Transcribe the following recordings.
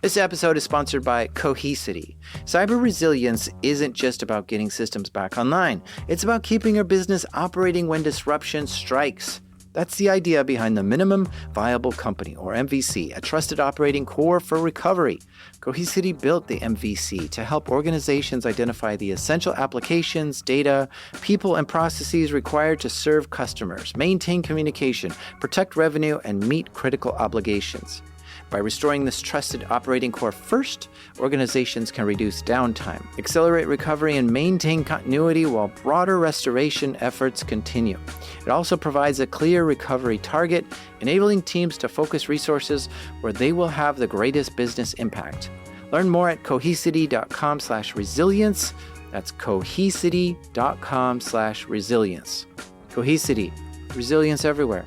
This episode is sponsored by Cohesity. Cyber resilience isn't just about getting systems back online. It's about keeping your business operating when disruption strikes. That's the idea behind the Minimum Viable Company, or MVC, a trusted operating core for recovery. Cohesity built the MVC to help organizations identify the essential applications, data, people, and processes required to serve customers, maintain communication, protect revenue, and meet critical obligations. By restoring this trusted operating core first, organizations can reduce downtime, accelerate recovery, and maintain continuity while broader restoration efforts continue. It also provides a clear recovery target, enabling teams to focus resources where they will have the greatest business impact. Learn more at cohesity.com/resilience. That's cohesity.com/resilience. Cohesity, resilience everywhere.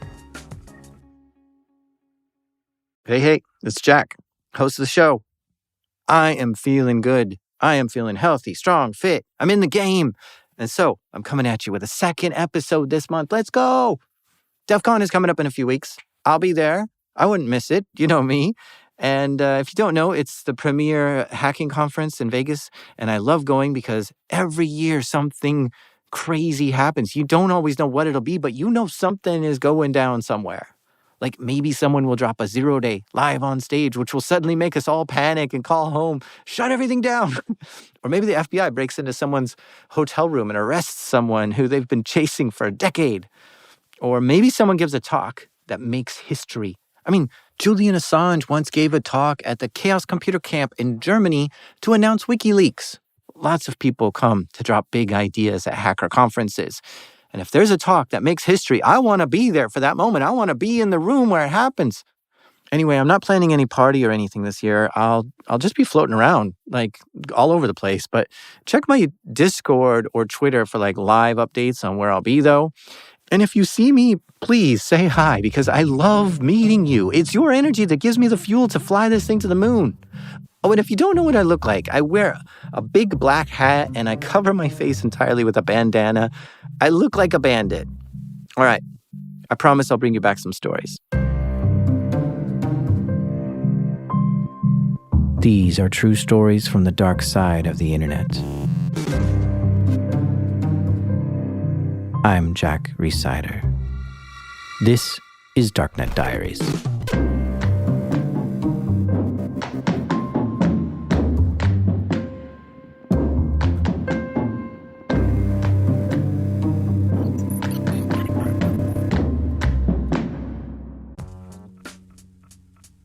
Hey, it's Jack, host of the show. I am feeling good. I am feeling healthy, strong, fit. I'm in the game. And so I'm coming at you with a second episode this month. Let's go. DEF CON is coming up in a few weeks. I'll be there. I wouldn't miss it. You know me. And if you don't know, it's the premier hacking conference in Vegas. And I love going because every year something crazy happens. You don't always know what it'll be, but you know something is going down somewhere. Like maybe someone will drop a 0-day live on stage, which will suddenly make us all panic and call home, shut everything down. Or maybe the FBI breaks into someone's hotel room and arrests someone who they've been chasing for a decade. Or maybe someone gives a talk that makes history. I mean, Julian Assange once gave a talk at the Chaos Computer Camp in Germany to announce WikiLeaks. Lots of people come to drop big ideas at hacker conferences. And if there's a talk that makes history, I want to be there for that moment. I want to be in the room where it happens. Anyway, I'm not planning any party or anything this year. I'll just be floating around, like all over the place. But check my Discord or Twitter for like live updates on where I'll be, though. And if you see me, please say hi, because I love meeting you. It's your energy that gives me the fuel to fly this thing to the moon. Oh, and if you don't know what I look like, I wear a big black hat and I cover my face entirely with a bandana. I look like a bandit. All right, I promise I'll bring you back some stories. These are true stories from the dark side of the internet. I'm Jack Rhysider. This is Darknet Diaries.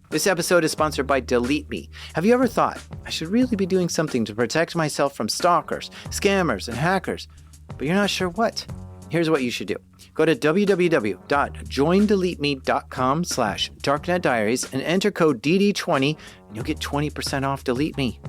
This episode is sponsored by Delete Me. Have you ever thought, I should really be doing something to protect myself from stalkers, scammers, and hackers, but you're not sure what? Here's what you should do. Go to www.joindeleteme.com/darknetdiaries and enter code DD20 and you'll get 20% off Delete Me.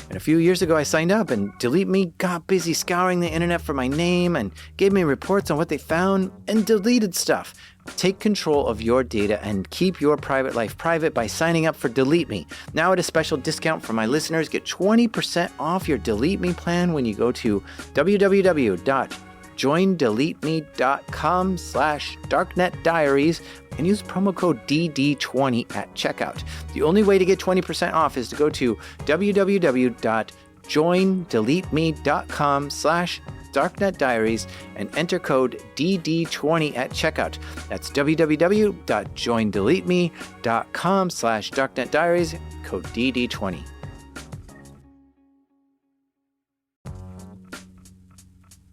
And a few years ago, I signed up and Delete Me got busy scouring the internet for my name and gave me reports on what they found and deleted stuff. Take control of your data and keep your private life private by signing up for Delete Me. Now at a special discount for my listeners, get 20% off your Delete Me plan when you go to www.joindeleteme.com/darknetdiaries and use promo code DD20 at checkout. The only way to get 20% off is to go to www.joindeleteme.com/darknetdiaries and enter code DD20 at checkout. That's www.joindeleteme.com/darknetdiaries, code DD20.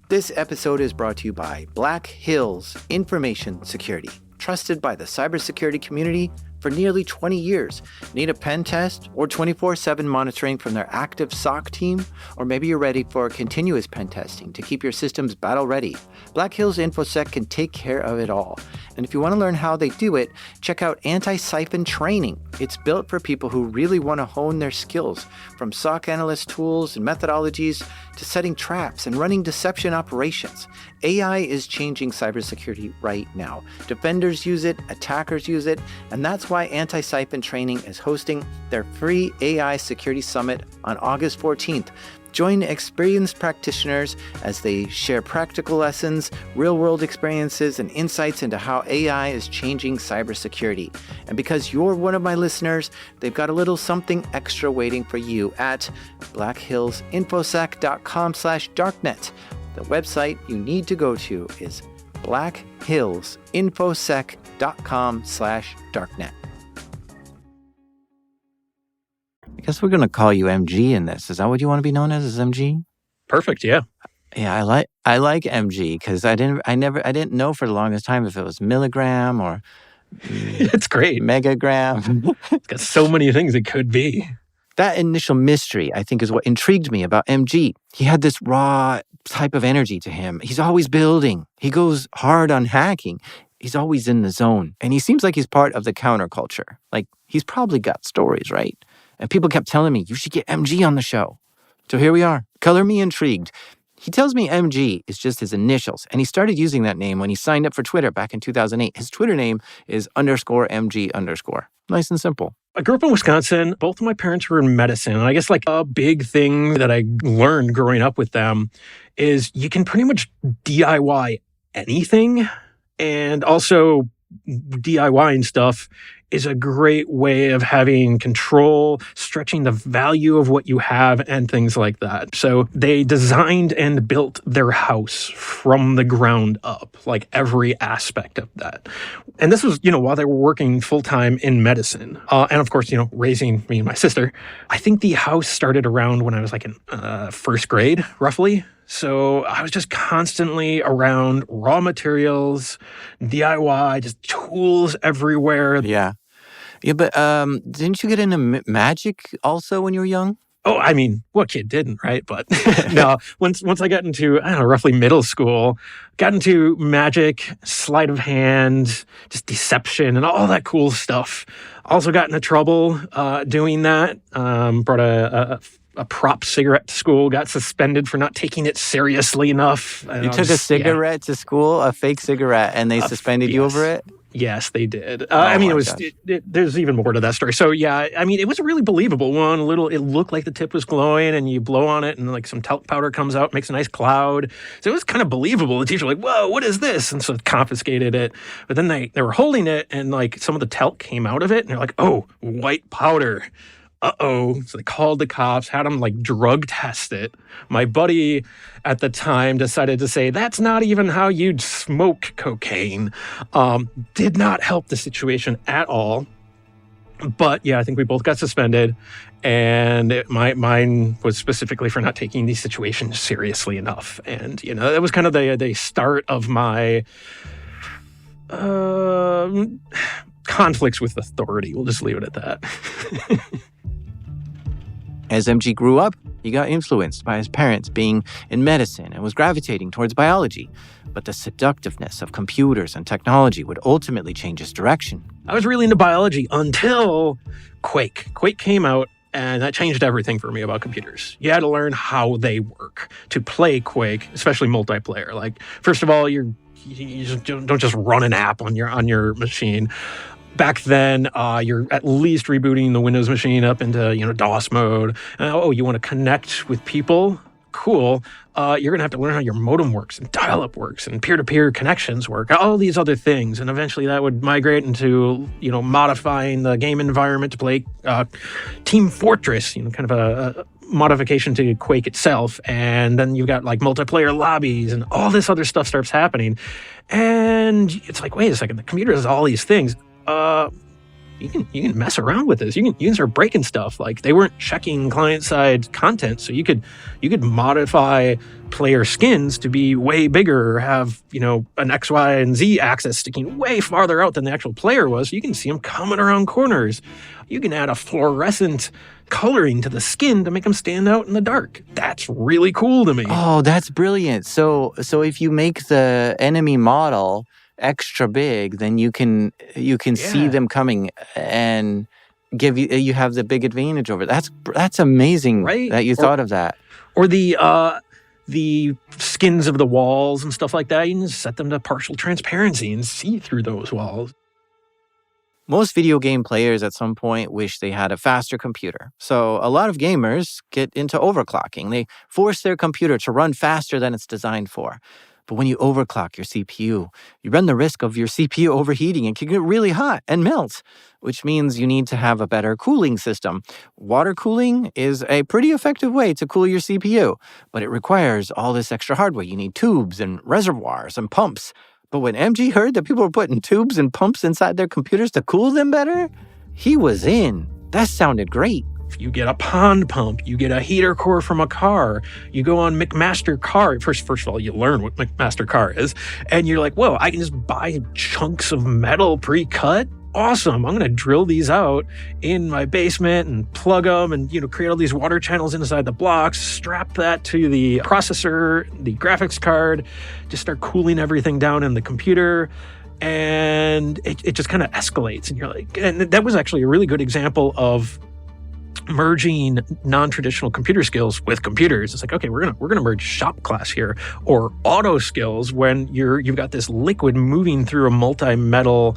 This episode is brought to you by Black Hills Information Security, trusted by the cybersecurity community for nearly 20 years. Need a pen test or 24/7 monitoring from their active SOC team? Or maybe you're ready for continuous pen testing to keep your systems battle ready. Black Hills InfoSec can take care of it all. And if you want to learn how they do it, check out Anti-Siphon Training. It's built for people who really want to hone their skills, from SOC analyst tools and methodologies to setting traps and running deception operations. AI is changing cybersecurity right now. Defenders use it, attackers use it, and that's why Anti-Siphon Training is hosting their free AI Security Summit on August 14th. Join experienced practitioners as they share practical lessons, real-world experiences, and insights into how AI is changing cybersecurity. And because you're one of my listeners, they've got a little something extra waiting for you at blackhillsinfosec.com/darknet. The website you need to go to is blackhillsinfosec.com/darknet. I guess we're going to call you MG in this. Is that what you want to be known as MG? Perfect, yeah. Yeah, I like MG because I didn't know for the longest time if it was milligram or It's great. megagram. It's got so many things it could be. That initial mystery, I think, is what intrigued me about MG. He had this raw type of energy to him. He's always building. He goes hard on hacking. He's always in the zone. And he seems like he's part of the counterculture. Like, he's probably got stories, right? And people kept telling me, you should get MG on the show. So here we are. Color me intrigued. He tells me MG is just his initials, and he started using that name when he signed up for Twitter back in 2008. His Twitter name is _MG_. Nice and simple. I grew up in Wisconsin. Both of my parents were in medicine. And I guess like a big thing that I learned growing up with them is you can pretty much DIY anything. And also DIYing stuff is a great way of having control, stretching the value of what you have and things like that. So they designed and built their house from the ground up, like every aspect of that. And this was, while they were working full-time in medicine. And of course, raising me and my sister. I think the house started around when I was like in first grade, roughly. So I was just constantly around raw materials, DIY, just tools everywhere. Yeah. Yeah, but didn't you get into magic also when you were young? Oh, I mean, what kid didn't, right? But no, once I got into, I don't know, roughly middle school, got into magic, sleight of hand, just deception and all that cool stuff. Also got into trouble doing that. Brought a prop cigarette to school, got suspended for not taking it seriously enough. You took a cigarette to school, a fake cigarette, and they suspended you over it? Yes, they did. There's even more to that story. So yeah, I mean, it was a really believable one. It looked like the tip was glowing and you blow on it and like some talc powder comes out, makes a nice cloud. So it was kind of believable. The teacher was like, whoa, what is this? And so confiscated it. But then they were holding it and like some of the talc came out of it and they're like, oh, white powder. Uh-oh. So they called the cops, had them like drug test it. My buddy at the time decided to say, that's not even how you'd smoke cocaine. Did not help the situation at all. But yeah, I think we both got suspended. And mine was specifically for not taking these situations seriously enough. And, that was kind of the start of my conflicts with authority. We'll just leave it at that. As MG grew up, he got influenced by his parents being in medicine and was gravitating towards biology. But the seductiveness of computers and technology would ultimately change his direction. I was really into biology until Quake. Quake came out, and that changed everything for me about computers. You had to learn how they work to play Quake, especially multiplayer. Like, first of all, you don't just run an app on your machine. Back then, you're at least rebooting the Windows machine up into, DOS mode. You want to connect with people? Cool. You're going to have to learn how your modem works and dial-up works and peer-to-peer connections work, all these other things. And eventually that would migrate into, modifying the game environment to play Team Fortress, kind of a modification to Quake itself. And then you've got like multiplayer lobbies and all this other stuff starts happening. And it's like, wait a second, the computer does all these things. You can mess around with this. You can start breaking stuff. Like they weren't checking client-side content, so you could modify player skins to be way bigger or have an X, Y, and Z axis sticking way farther out than the actual player was. So you can see them coming around corners. You can add a fluorescent coloring to the skin to make them stand out in the dark. That's really cool to me. Oh, that's brilliant. So if you make the enemy model extra big, then you can see them coming and give you have the big advantage over it. That's amazing, right? That you thought of that. Or the skins of the walls and stuff like that. You can just set them to partial transparency and see through those walls. Most video game players at some point wish they had a faster computer. So a lot of gamers get into overclocking. They force their computer to run faster than it's designed for. But when you overclock your CPU, you run the risk of your CPU overheating and can get really hot and melt, which means you need to have a better cooling system. Water cooling is a pretty effective way to cool your CPU, but it requires all this extra hardware. You need tubes and reservoirs and pumps. But when MG heard that people were putting tubes and pumps inside their computers to cool them better, he was in. That sounded great. You get a pond pump, you get a heater core from a car, you go on McMaster Car. First of all, you learn what McMaster Car is, and you're like, whoa, I can just buy chunks of metal pre-cut? Awesome, I'm gonna drill these out in my basement and plug them and create all these water channels inside the blocks, strap that to the processor, the graphics card, just start cooling everything down in the computer. And it just kind of escalates, and you're like, and that was actually a really good example of merging non-traditional computer skills with computers. It's like, okay, we're gonna merge shop class here, or auto skills. When you've got this liquid moving through a multi-metal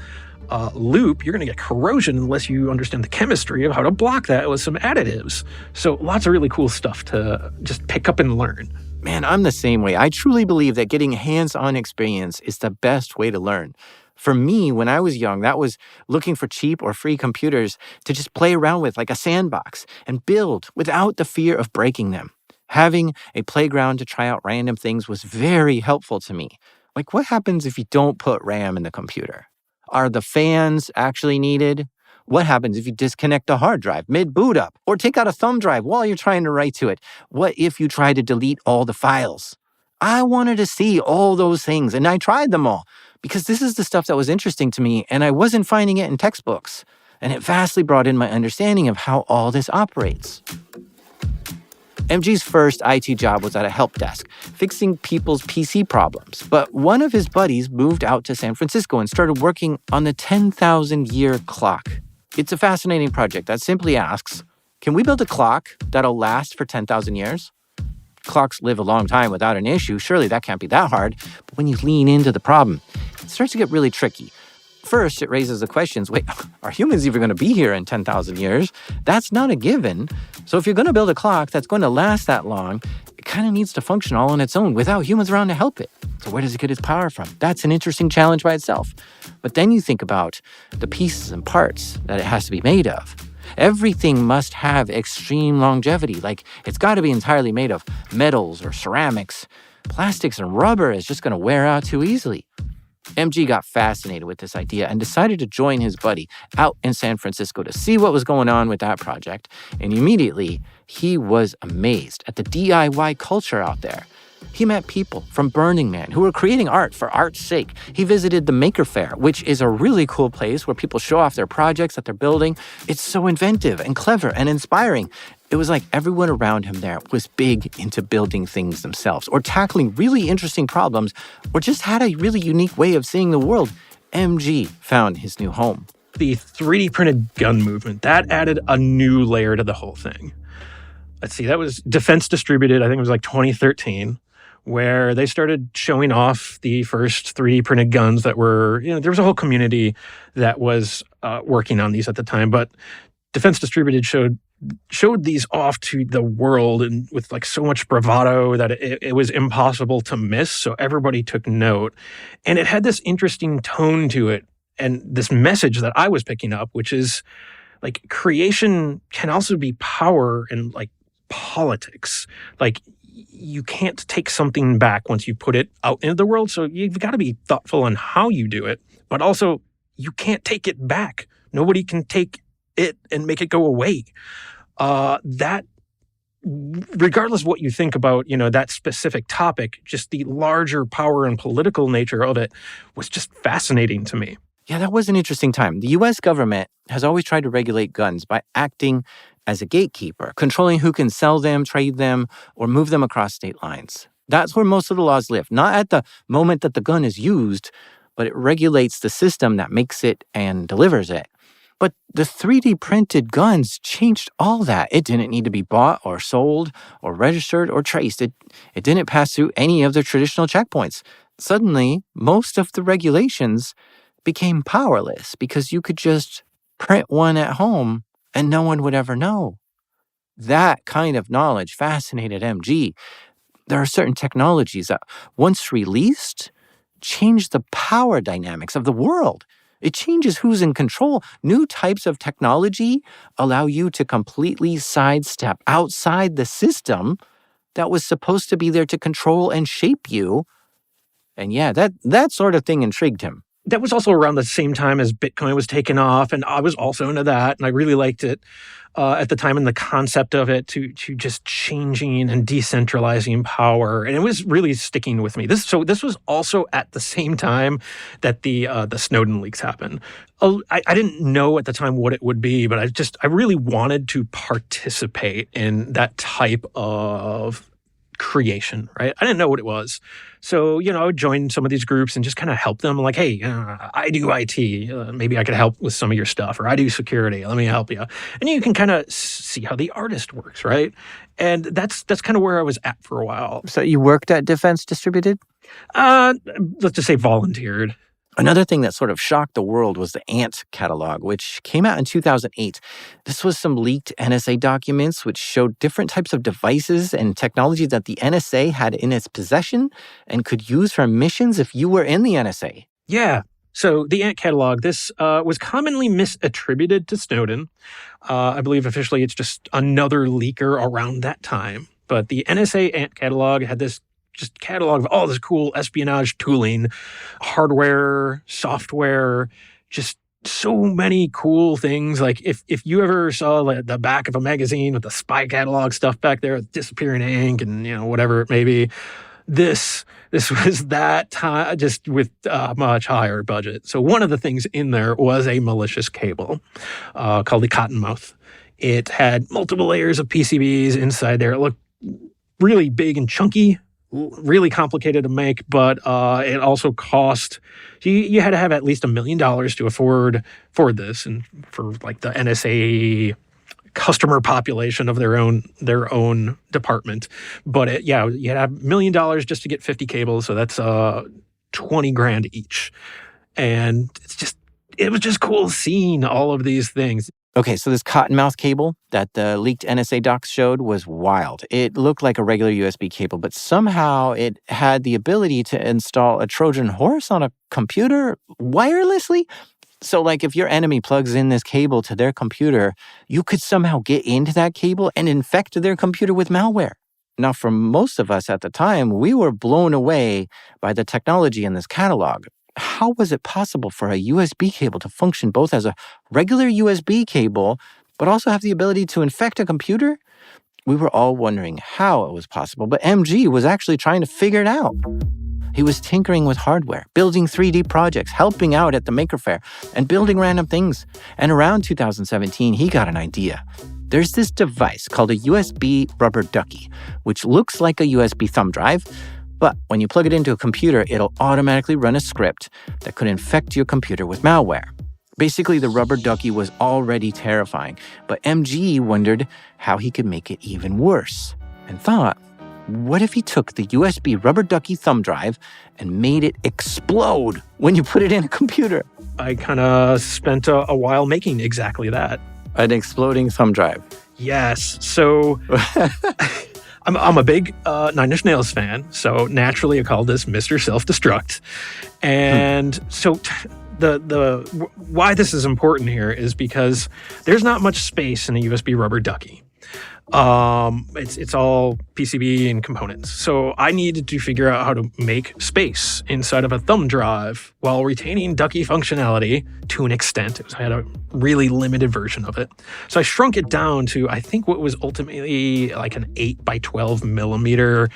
loop, you're gonna get corrosion unless you understand the chemistry of how to block that with some additives. So lots of really cool stuff to just pick up and learn. Man, I'm the same way. I truly believe that getting hands-on experience is the best way to learn. For me, when I was young, that was looking for cheap or free computers to just play around with, like a sandbox, and build without the fear of breaking them. Having a playground to try out random things was very helpful to me. Like, what happens if you don't put RAM in the computer? Are the fans actually needed? What happens if you disconnect the hard drive mid-boot up, or take out a thumb drive while you're trying to write to it? What if you try to delete all the files? I wanted to see all those things, and I tried them all, because this is the stuff that was interesting to me, and I wasn't finding it in textbooks. And it vastly brought in my understanding of how all this operates. MG's first IT job was at a help desk, fixing people's PC problems. But one of his buddies moved out to San Francisco and started working on the 10,000-year clock. It's a fascinating project that simply asks, can we build a clock that'll last for 10,000 years? Clocks live a long time without an issue. Surely that can't be that hard. But when you lean into the problem, it starts to get really tricky. First, it raises the questions, wait, are humans even going to be here in 10,000 years? That's not a given. So if you're going to build a clock that's going to last that long, it kind of needs to function all on its own without humans around to help it. So where does it get its power from? That's an interesting challenge by itself. But then you think about the pieces and parts that it has to be made of. Everything must have extreme longevity. Like, it's got to be entirely made of metals or ceramics. Plastics and rubber is just going to wear out too easily. MG got fascinated with this idea and decided to join his buddy out in San Francisco to see what was going on with that project. And immediately, he was amazed at the DIY culture out there. He met people from Burning Man who were creating art for art's sake. He visited the Maker Faire, which is a really cool place where people show off their projects that they're building. It's so inventive and clever and inspiring. It was like everyone around him there was big into building things themselves, or tackling really interesting problems, or just had a really unique way of seeing the world. MG found his new home. The 3D printed gun movement, that added a new layer to the whole thing. Let's see, that was Defense Distributed, I think it was like 2013, where they started showing off the first 3D printed guns that were, there was a whole community that was working on these at the time, but Defense Distributed showed these off to the world, and with like so much bravado that it was impossible to miss. So everybody took note, and it had this interesting tone to it, and this message that I was picking up, which is like creation can also be power and like politics. Like, you can't take something back once you put it out into the world. So you've got to be thoughtful on how you do it, but also you can't take it back. Nobody can take it and make it go away. That, regardless of what you think about, that specific topic, just the larger power and political nature of it was just fascinating to me. Yeah, that was an interesting time. The U.S. government has always tried to regulate guns by acting as a gatekeeper, controlling who can sell them, trade them, or move them across state lines. That's where most of the laws live, not at the moment that the gun is used, but it regulates the system that makes it and delivers it. But the 3D printed guns changed all that. It didn't need to be bought or sold or registered or traced. It didn't pass through any of the traditional checkpoints. Suddenly, most of the regulations became powerless because you could just print one at home and no one would ever know. That kind of knowledge fascinated MG. There are certain technologies that, once released, change the power dynamics of the world. It changes who's in control. New types of technology allow you to completely sidestep outside the system that was supposed to be there to control and shape you. And yeah, that sort of thing intrigued him. That was also around the same time as Bitcoin was taking off, and I was also into that, and I really liked it at the time, and the concept of it to just changing and decentralizing power, and it was really sticking with me. This was also at the same time that the Snowden leaks happened. I didn't know at the time what it would be, but I really wanted to participate in that type of creation, right? I didn't know what it was. So, I would join some of these groups and just kind of help them. Like, hey, I do IT. Maybe I could help with some of your stuff. Or I do security. Let me help you. And you can kind of see how the artist works, right? And that's kind of where I was at for a while. So you worked at Defense Distributed? Let's just say volunteered. Another thing that sort of shocked the world was the Ant catalog, which came out in 2008. This was some leaked NSA documents which showed different types of devices and technology that the NSA had in its possession and could use for missions if you were in the NSA. Yeah. So the Ant catalog, this was commonly misattributed to Snowden. I believe officially it's just another leaker around that time. But the NSA Ant catalog had this just catalog of all this cool espionage tooling, hardware, software, just so many cool things. Like if you ever saw the back of a magazine with the spy catalog stuff back there, disappearing ink and whatever it may be, this was that time, just with a much higher budget. So one of the things in there was a malicious cable called the Cottonmouth. It had multiple layers of PCBs inside there. It looked really big and chunky, really complicated to make, but it also cost, you had to have at least $1 million to afford this, and for like the NSA customer population of their own department. But you had to have $1 million just to get 50 cables, so that's $20,000 each. And it was just cool seeing all of these things. Okay, so this Cottonmouth cable that the leaked NSA docs showed was wild. It looked like a regular USB cable, but somehow it had the ability to install a Trojan horse on a computer wirelessly. So like if your enemy plugs in this cable to their computer, you could somehow get into that cable and infect their computer with malware. Now, for most of us at the time, we were blown away by the technology in this catalog. How was it possible for a USB cable to function both as a regular USB cable, but also have the ability to infect a computer? We were all wondering how it was possible, but MG was actually trying to figure it out. He was tinkering with hardware, building 3D projects, helping out at the Maker Faire, and building random things. And around 2017, he got an idea. There's this device called a USB rubber ducky, which looks like a USB thumb drive, but when you plug it into a computer, it'll automatically run a script that could infect your computer with malware. Basically, the rubber ducky was already terrifying, but MG wondered how he could make it even worse and thought, what if he took the USB rubber ducky thumb drive and made it explode when you put it in a computer? I kind of spent a while making exactly that. An exploding thumb drive. Yes. So I'm a big Nine Inch Nails fan, so naturally I called this Mr. Self-Destruct. And so the why this is important here is because there's not much space in a USB rubber ducky. It's all PCB and components. So I needed to figure out how to make space inside of a thumb drive while retaining ducky functionality to an extent. I had a really limited version of it. So I shrunk it down to, I think, what was ultimately like an 8 by 12 millimeter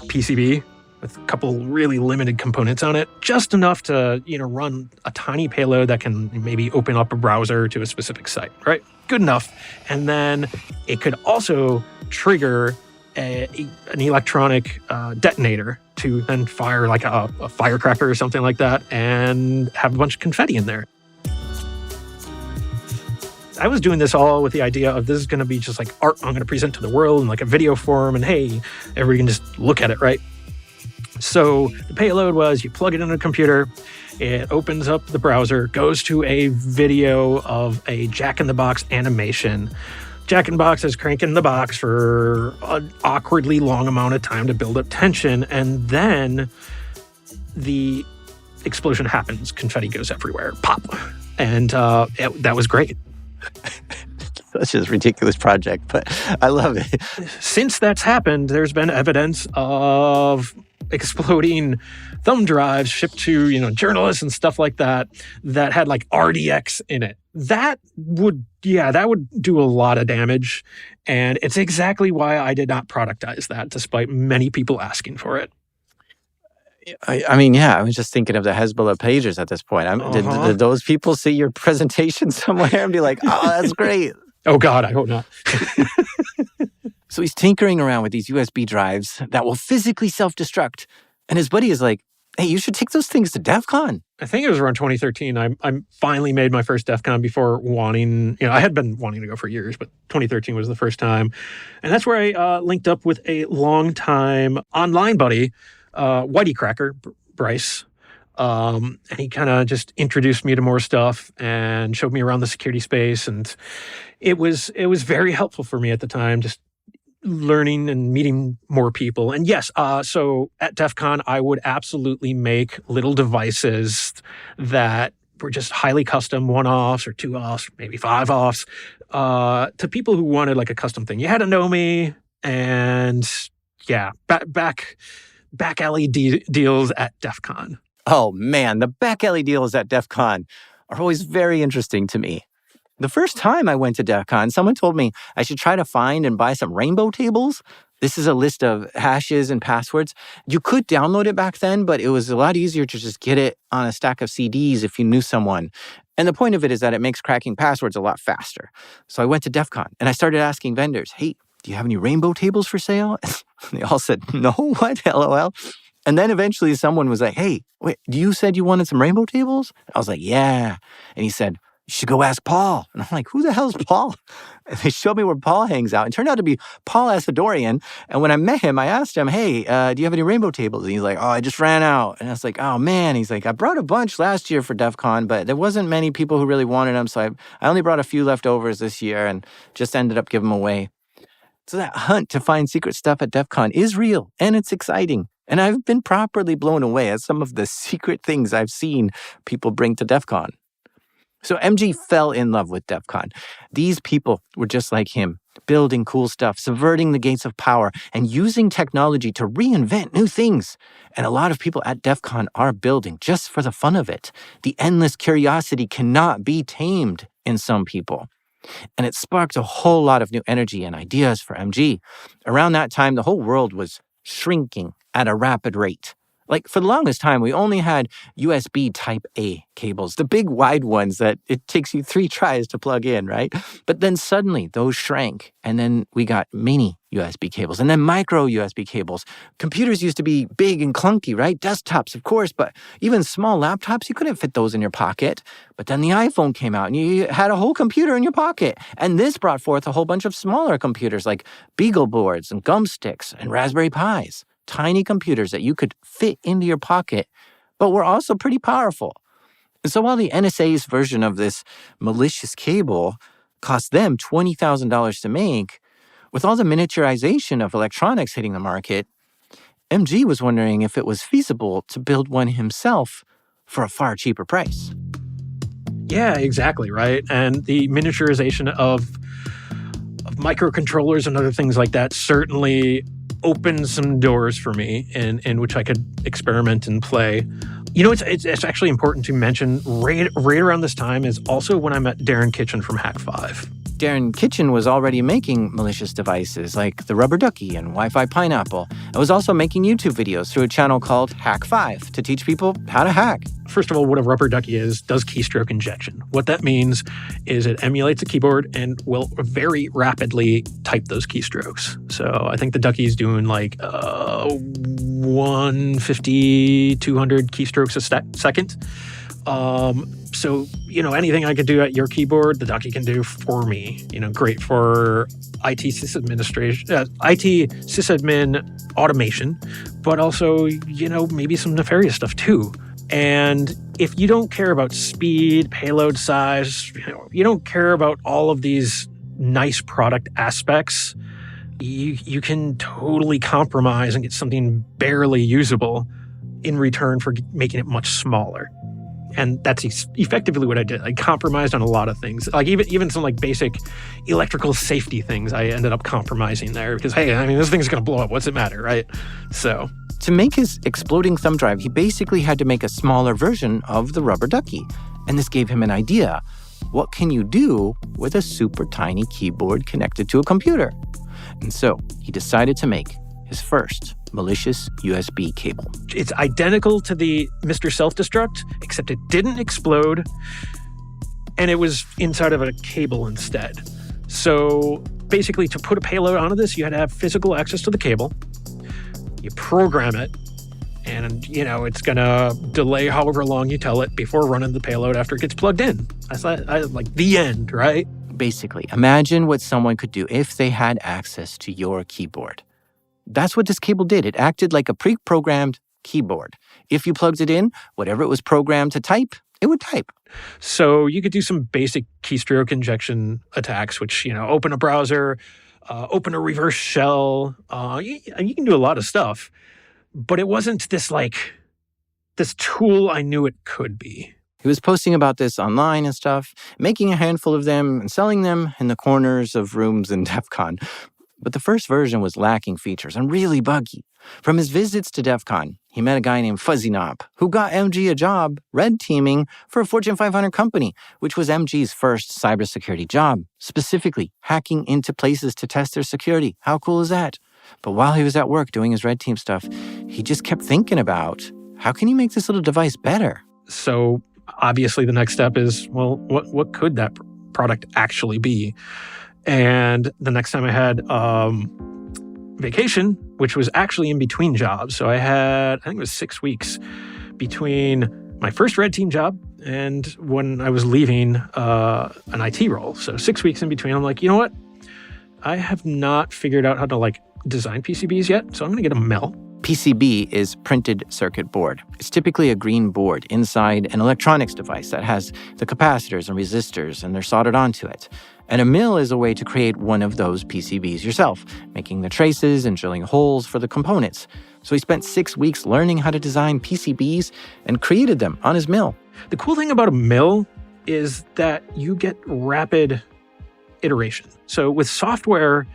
PCB with a couple really limited components on it, just enough to, run a tiny payload that can maybe open up a browser to a specific site, right? Good enough. And then it could also trigger an electronic detonator to then fire like a firecracker or something like that and have a bunch of confetti in there. I was doing this all with the idea of this is going to be just like art I'm going to present to the world in like a video form, and hey, everybody can just look at it, right? So the payload was you plug it in a computer, it opens up the browser, goes to a video of a Jack in the Box animation. Jack in the Box is cranking the box for an awkwardly long amount of time to build up tension, and then the explosion happens. Confetti goes everywhere. Pop. And that was great. Such a ridiculous project, but I love it. Since that's happened, there's been evidence of exploding thumb drives shipped to, journalists and stuff like that had like RDX in it. That would do a lot of damage. And it's exactly why I did not productize that, despite many people asking for it. I mean, I was just thinking of the Hezbollah pagers at this point. Did those people see your presentation somewhere and be like, oh, that's great? Oh, God, I hope not. So he's tinkering around with these USB drives that will physically self-destruct. And his buddy is like, hey, you should take those things to DEF CON. I think it was around 2013. I finally made my first DEF CON before wanting, I had been wanting to go for years, but 2013 was the first time. And that's where I linked up with a longtime online buddy, Whitey Cracker, Bryce. And he kind of just introduced me to more stuff and showed me around the security space. And it was very helpful for me at the time, just learning and meeting more people. And yes, so at DEF CON, I would absolutely make little devices that were just highly custom, 1-offs or 2-offs, maybe 5-offs, to people who wanted like a custom thing. You had to know me, and back alley deals at DEF CON. Oh man, the back alley deals at DEF CON are always very interesting to me. The first time I went to DEF CON, someone told me I should try to find and buy some rainbow tables. This is a list of hashes and passwords. You could download it back then, but it was a lot easier to just get it on a stack of CDs if you knew someone. And the point of it is that it makes cracking passwords a lot faster. So I went to DEF CON and I started asking vendors, hey, do you have any rainbow tables for sale? They all said, no, what, LOL? And then eventually someone was like, hey, wait, you said you wanted some rainbow tables? I was like, yeah. And he said, you should go ask Paul. And I'm like, who the hell's Paul? And they showed me where Paul hangs out. It turned out to be Paul Asadorian. And when I met him, I asked him, hey, do you have any rainbow tables? And he's like, oh, I just ran out. And I was like, oh, man. He's like, I brought a bunch last year for DEF CON, but there wasn't many people who really wanted them. So I only brought a few leftovers this year and just ended up giving them away. So that hunt to find secret stuff at DEF CON is real, and it's exciting. And I've been properly blown away at some of the secret things I've seen people bring to DEF CON. So MG fell in love with DEF CON. These people were just like him, building cool stuff, subverting the gates of power, and using technology to reinvent new things. And a lot of people at DEF CON are building just for the fun of it. The endless curiosity cannot be tamed in some people. And it sparked a whole lot of new energy and ideas for MG. Around that time, the whole world was shrinking at a rapid rate. Like, for the longest time, we only had USB Type-A cables, the big wide ones that it takes you 3 tries to plug in, right? But then suddenly those shrank, and then we got mini USB cables, and then micro USB cables. Computers used to be big and clunky, right? Desktops, of course, but even small laptops, you couldn't fit those in your pocket. But then the iPhone came out, and you had a whole computer in your pocket. And this brought forth a whole bunch of smaller computers like Beagle boards and Gum Sticks and Raspberry Pis. Tiny computers that you could fit into your pocket, but were also pretty powerful. And so while the NSA's version of this malicious cable cost them $20,000 to make, with all the miniaturization of electronics hitting the market, MG was wondering if it was feasible to build one himself for a far cheaper price. Yeah, exactly, right? And the miniaturization of microcontrollers and other things like that certainly opened some doors for me in which I could experiment and play. It's actually important to mention right around this time is also when I met Darren Kitchen from Hack5. Darren Kitchen was already making malicious devices like the Rubber Ducky and Wi-Fi Pineapple. I was also making YouTube videos through a channel called Hack5 to teach people how to hack. First of all, what a Rubber Ducky is, does keystroke injection. What that means is it emulates a keyboard and will very rapidly type those keystrokes. So I think the Ducky's doing like 150, 200 keystrokes a second. So anything I could do at your keyboard, the Ducky can do for me. Great for IT sysadmin automation, but also, maybe some nefarious stuff too. And if you don't care about speed, payload size, you don't care about all of these nice product aspects, you can totally compromise and get something barely usable in return for making it much smaller. And that's effectively what I did. I compromised on a lot of things. Like even some basic electrical safety things I ended up compromising there because, hey, this thing's going to blow up. What's it matter, right? So to make his exploding thumb drive, he basically had to make a smaller version of the rubber ducky. And this gave him an idea. What can you do with a super tiny keyboard connected to a computer? And so he decided to make his first malicious USB cable. It's identical to the Mr. Self-Destruct, except it didn't explode, and it was inside of a cable instead. So basically, to put a payload onto this, you had to have physical access to the cable. You program it, and, it's going to delay however long you tell it before running the payload after it gets plugged in. That's like the end, right? Basically, imagine what someone could do if they had access to your keyboard. That's what this cable did. It acted like a pre-programmed keyboard. If you plugged it in, whatever it was programmed to type, it would type. So you could do some basic keystroke injection attacks, which, open a browser, open a reverse shell. You can do a lot of stuff. But it wasn't this tool I knew it could be. He was posting about this online and stuff, making a handful of them and selling them in the corners of rooms in DEF CON. But the first version was lacking features and really buggy. From his visits to DEF CON, he met a guy named Fuzzy Knob, who got MG a job red teaming for a Fortune 500 company, which was MG's first cybersecurity job, specifically hacking into places to test their security. How cool is that? But while he was at work doing his red team stuff, he just kept thinking about, how can he make this little device better? So obviously the next step is, well, what could that product actually be? And the next time I had vacation, which was actually in between jobs. So I think it was 6 weeks between my first red team job and when I was leaving an IT role. So 6 weeks in between, I'm like, you know what? I have not figured out how to design PCBs yet, so I'm going to get a mill. PCB is printed circuit board. It's typically a green board inside an electronics device that has the capacitors and resistors, and they're soldered onto it. And a mill is a way to create one of those PCBs yourself, making the traces and drilling holes for the components. So he spent 6 weeks learning how to design PCBs and created them on his mill. The cool thing about a mill is that you get rapid iteration. So with software,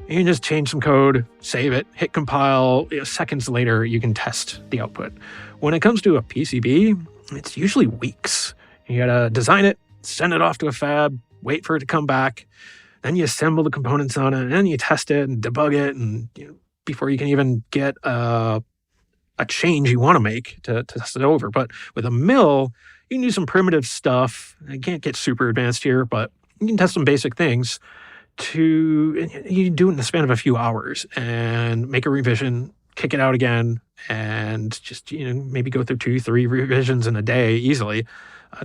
you can just change some code, save it, hit compile. Seconds later, you can test the output. When it comes to a PCB, it's usually weeks. You gotta design it, send it off to a fab, wait for it to come back. Then you assemble the components on it, and then you test it and debug it, and before you can even get a change you want to make to test it over. But with a mill, you can do some primitive stuff. I can't get super advanced here, but you can test some basic things. You do it in the span of a few hours and make a revision, kick it out again, and just maybe go through 2-3 revisions in a day easily,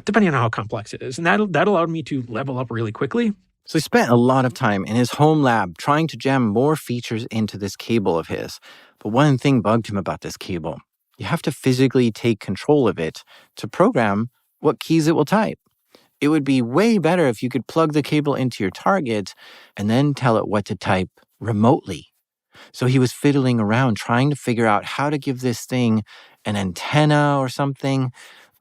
depending on how complex it is. And that allowed me to level up really quickly. So he spent a lot of time in his home lab trying to jam more features into this cable of his. But one thing bugged him about this cable. You have to physically take control of it to program what keys it will type. It would be way better if you could plug the cable into your target and then tell it what to type remotely. So he was fiddling around trying to figure out how to give this thing an antenna or something,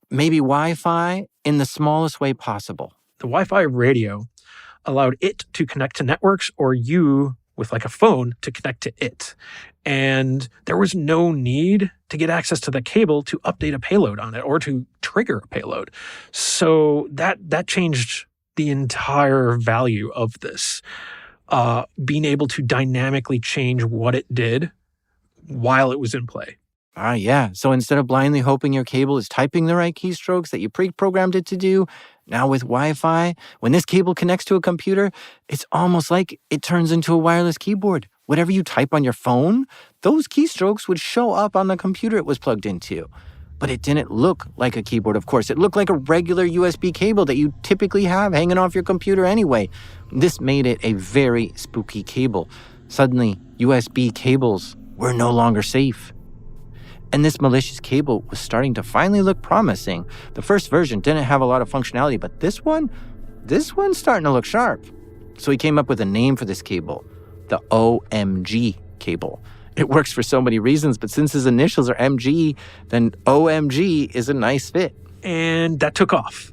maybe Wi-Fi in the smallest way possible. The Wi-Fi radio allowed it to connect to networks, or you with a phone to connect to it. And there was no need to get access to the cable to update a payload on it or to trigger a payload. So that changed the entire value of this. Being able to dynamically change what it did while it was in play. Yeah. So instead of blindly hoping your cable is typing the right keystrokes that you pre-programmed it to do, now with Wi-Fi, when this cable connects to a computer, it's almost like it turns into a wireless keyboard. Whatever you type on your phone, those keystrokes would show up on the computer it was plugged into. But it didn't look like a keyboard, of course. It looked like a regular USB cable that you typically have hanging off your computer anyway. This made it a very spooky cable. Suddenly, USB cables were no longer safe. And this malicious cable was starting to finally look promising. The first version didn't have a lot of functionality, but this one's starting to look sharp. So he came up with a name for this cable, the OMG cable. It works for so many reasons, but since his initials are MG, then OMG is a nice fit. And that took off.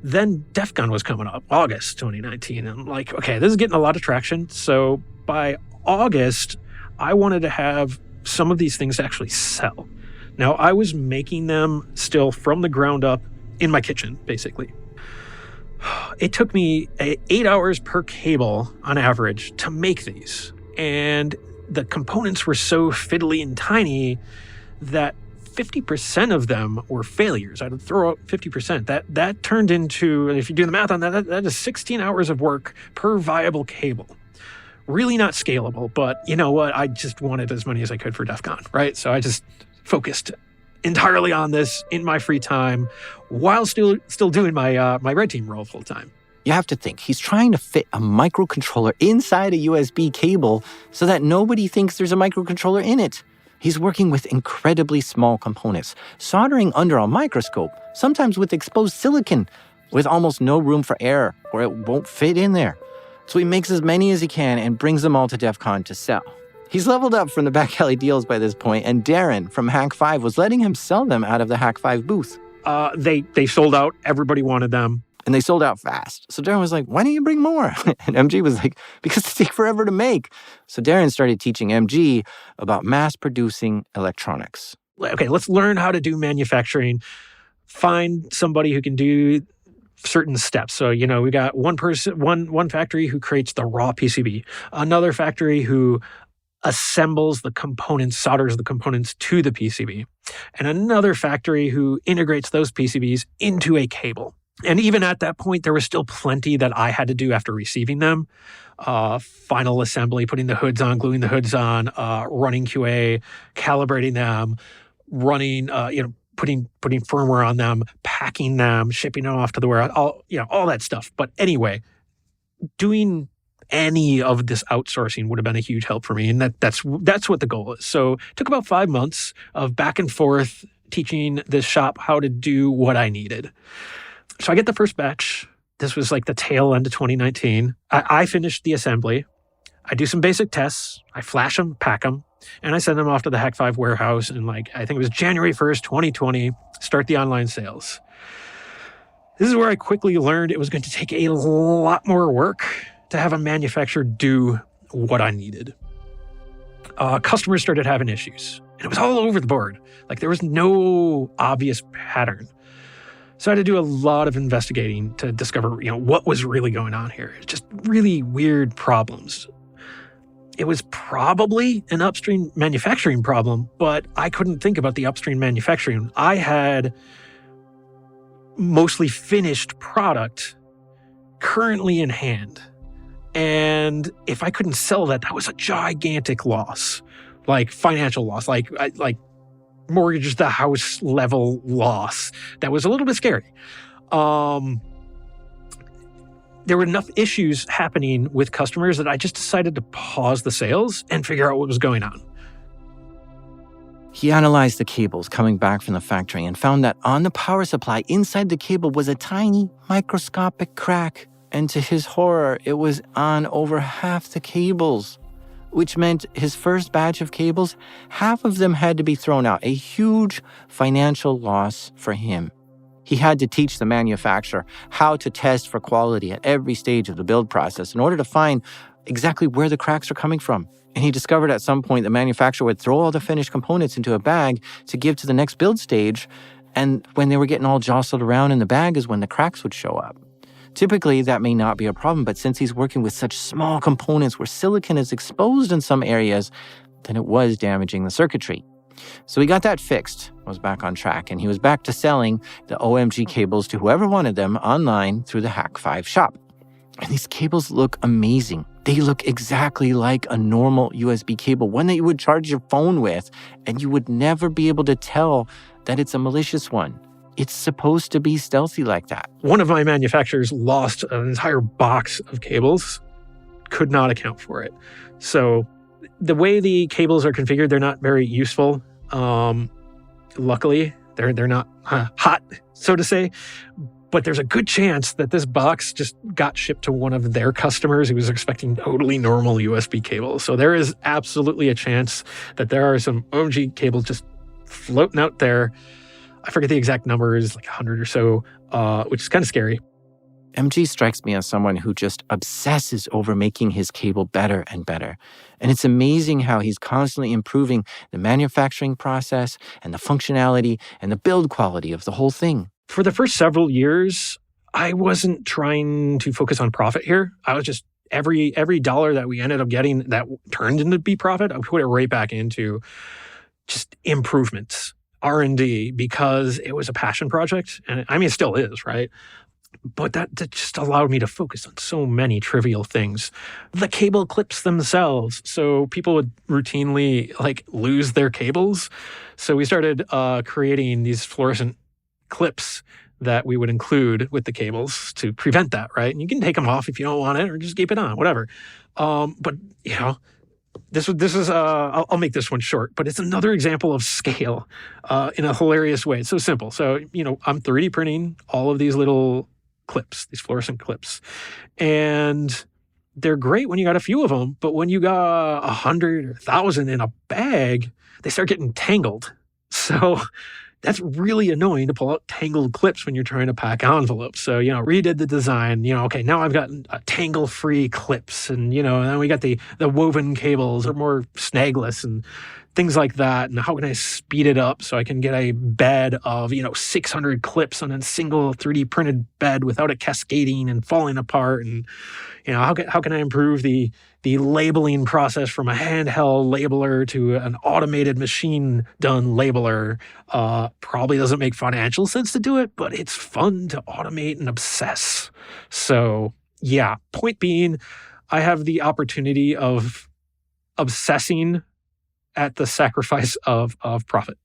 Then DEF CON was coming up, August 2019. And I'm like, okay, this is getting a lot of traction. So by August, I wanted to have some of these things actually sell. Now, I was making them still from the ground up in my kitchen, basically. It took me 8 hours per cable on average to make these. And the components were so fiddly and tiny that 50% of them were failures. I'd throw out 50%. That turned into, if you do the math on that is 16 hours of work per viable cable. Really not scalable, but you know what? I just wanted as many as I could for DEF CON, right? So I just focused entirely on this in my free time while still doing my red team role full time. You have to think, he's trying to fit a microcontroller inside a USB cable so that nobody thinks there's a microcontroller in it. He's working with incredibly small components, soldering under a microscope, sometimes with exposed silicon, with almost no room for error, or it won't fit in there. So he makes as many as he can and brings them all to DEF CON to sell. He's leveled up from the back alley deals by this point, and Darren from Hack5 was letting him sell them out of the Hack5 booth. They sold out. Everybody wanted them. And they sold out fast. So Darren was like, why don't you bring more? And MG was like, because they take forever to make. So Darren started teaching MG about mass producing electronics. Okay, let's learn how to do manufacturing. Find somebody who can do certain steps. So, we got one factory who creates the raw PCB, another factory who assembles the components, solders the components to the PCB, and another factory who integrates those PCBs into a cable. And even at that point, there was still plenty that I had to do after receiving them. Final assembly, putting the hoods on, gluing the hoods on, running QA, calibrating them, running, putting firmware on them, packing them, shipping them off to the warehouse, all that stuff. But anyway, doing any of this outsourcing would have been a huge help for me. And that's what the goal is. So it took about 5 months of back and forth teaching this shop how to do what I needed. So I get the first batch. This was like the tail end of 2019. I finished the assembly. I do some basic tests. I flash them, pack them, and I send them off to the Hack5 warehouse. And I think it was January 1st, 2020, start the online sales. This is where I quickly learned it was going to take a lot more work to have a manufacturer do what I needed. Customers started having issues, and it was all over the board. There was no obvious pattern. So I had to do a lot of investigating to discover, what was really going on here. It's just really weird problems. It was probably an upstream manufacturing problem, but I couldn't think about the upstream manufacturing. I had mostly finished product currently in hand. And if I couldn't sell that was a gigantic loss, financial loss, mortgage the house level loss. That was a little bit scary. There were enough issues happening with customers that I just decided to pause the sales and figure out what was going on. He analyzed the cables coming back from the factory and found that on the power supply inside the cable was a tiny microscopic crack. And to his horror, it was on over half the cables, which meant his first batch of cables, half of them had to be thrown out, a huge financial loss for him. He had to teach the manufacturer how to test for quality at every stage of the build process in order to find exactly where the cracks are coming from. And he discovered at some point the manufacturer would throw all the finished components into a bag to give to the next build stage, and when they were getting all jostled around in the bag is when the cracks would show up. Typically, that may not be a problem, but since he's working with such small components where silicon is exposed in some areas, then it was damaging the circuitry. So he got that fixed, was back on track, and he was back to selling the OMG cables to whoever wanted them online through the Hack5 shop. And these cables look amazing. They look exactly like a normal USB cable, one that you would charge your phone with, and you would never be able to tell that it's a malicious one. It's supposed to be stealthy like that. One of my manufacturers lost an entire box of cables, could not account for it. So the way the cables are configured, they're not very useful. Luckily, they're not hot, so to say. But there's a good chance that this box just got shipped to one of their customers who was expecting totally normal USB cables. So there is absolutely a chance that there are some OMG cables just floating out there. I forget the exact numbers, like 100 or so, which is kind of scary. MG strikes me as someone who just obsesses over making his cable better and better. And it's amazing how he's constantly improving the manufacturing process and the functionality and the build quality of the whole thing. For the first several years, I wasn't trying to focus on profit here. I was just, every dollar that we ended up getting that turned into be profit, I put it right back into just improvements, R&D, because it was a passion project. And I mean, it still is, right? But that just allowed me to focus on so many trivial things. The cable clips themselves. So people would routinely lose their cables. So we started creating these fluorescent clips that we would include with the cables to prevent that, right? And you can take them off if you don't want it, or just keep it on, whatever. But this is I'll make this one short, but it's another example of scale in a hilarious way. It's so simple. So I'm 3D printing all of these little clips, these fluorescent clips, and they're great when you got a few of them. But when you got 100 or 1,000 in a bag, they start getting tangled. So that's really annoying to pull out tangled clips when you're trying to pack envelopes. So, redid the design, okay, now I've got tangle-free clips and, then we got the woven cables are more snagless and things like that. And how can I speed it up so I can get a bed of, 600 clips on a single 3D printed bed without it cascading and falling apart? And, how can I improve the labeling process from a handheld labeler to an automated machine-done labeler? Probably doesn't make financial sense to do it, but it's fun to automate and obsess. So, yeah, point being, I have the opportunity of obsessing at the sacrifice of profit.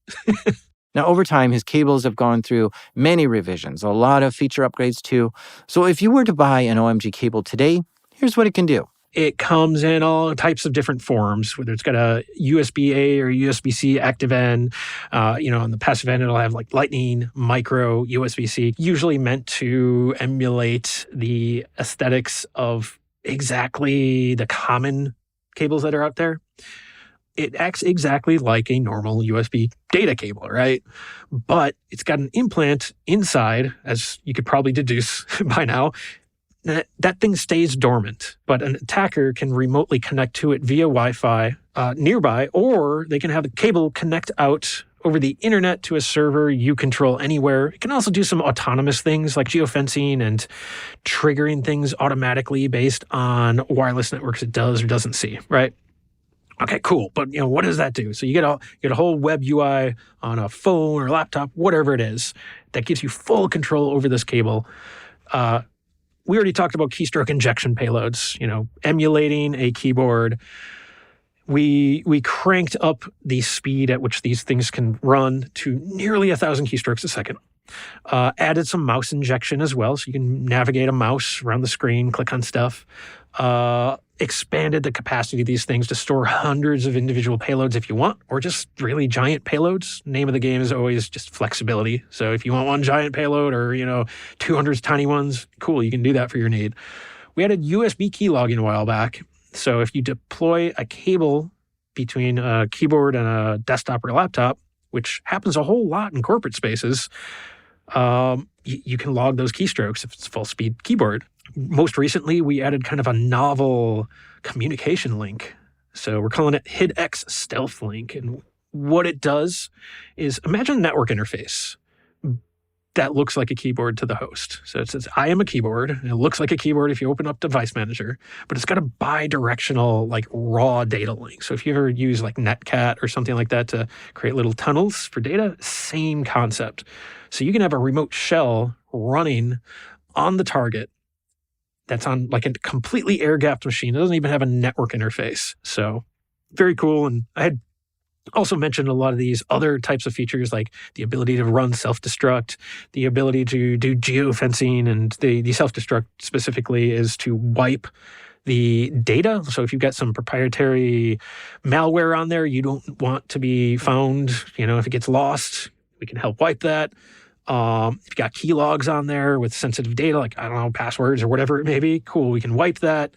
Now, over time, his cables have gone through many revisions, a lot of feature upgrades too. So if you were to buy an OMG cable today, here's what it can do. It comes in all types of different forms, whether it's got a USB-A or USB-C active end. On the passive end, it'll have Lightning, micro, USB-C, usually meant to emulate the aesthetics of exactly the common cables that are out there. It acts exactly like a normal USB data cable, right? But it's got an implant inside, as you could probably deduce by now. That thing stays dormant, but an attacker can remotely connect to it via Wi-Fi nearby, or they can have the cable connect out over the internet to a server you control anywhere. It can also do some autonomous things like geofencing and triggering things automatically based on wireless networks it does or doesn't see, right? Okay, cool. But what does that do? So you get a whole web UI on a phone or laptop, whatever it is, that gives you full control over this cable. We already talked about keystroke injection payloads, emulating a keyboard. We cranked up the speed at which these things can run to nearly 1,000 keystrokes a second. Added some mouse injection as well, so you can navigate a mouse around the screen, click on stuff. Expanded the capacity of these things to store hundreds of individual payloads if you want, or just really giant payloads. Name of the game is always just flexibility. So if you want one giant payload or, 200 tiny ones, cool, you can do that for your need. We added USB keylogging a while back. So if you deploy a cable between a keyboard and a desktop or laptop, which happens a whole lot in corporate spaces, you can log those keystrokes if it's a full-speed keyboard. Most recently, we added kind of a novel communication link. So we're calling it HidX Stealth Link. And what it does is imagine a network interface that looks like a keyboard to the host. So it says, I am a keyboard. And it looks like a keyboard if you open up Device Manager, but it's got a bi-directional, raw data link. So if you ever use Netcat or something like that to create little tunnels for data, same concept. So you can have a remote shell running on the target that's on a completely air-gapped machine. It doesn't even have a network interface. So very cool. And I had Also mentioned a lot of these other types of features like the ability to run self-destruct, the ability to do geofencing, and the self-destruct specifically is to wipe the data. So if you've got some proprietary malware on there you don't want to be found, if it gets lost, we can help wipe that. If you got key logs on there with sensitive data, like, I don't know, passwords or whatever it may be, cool, we can wipe that.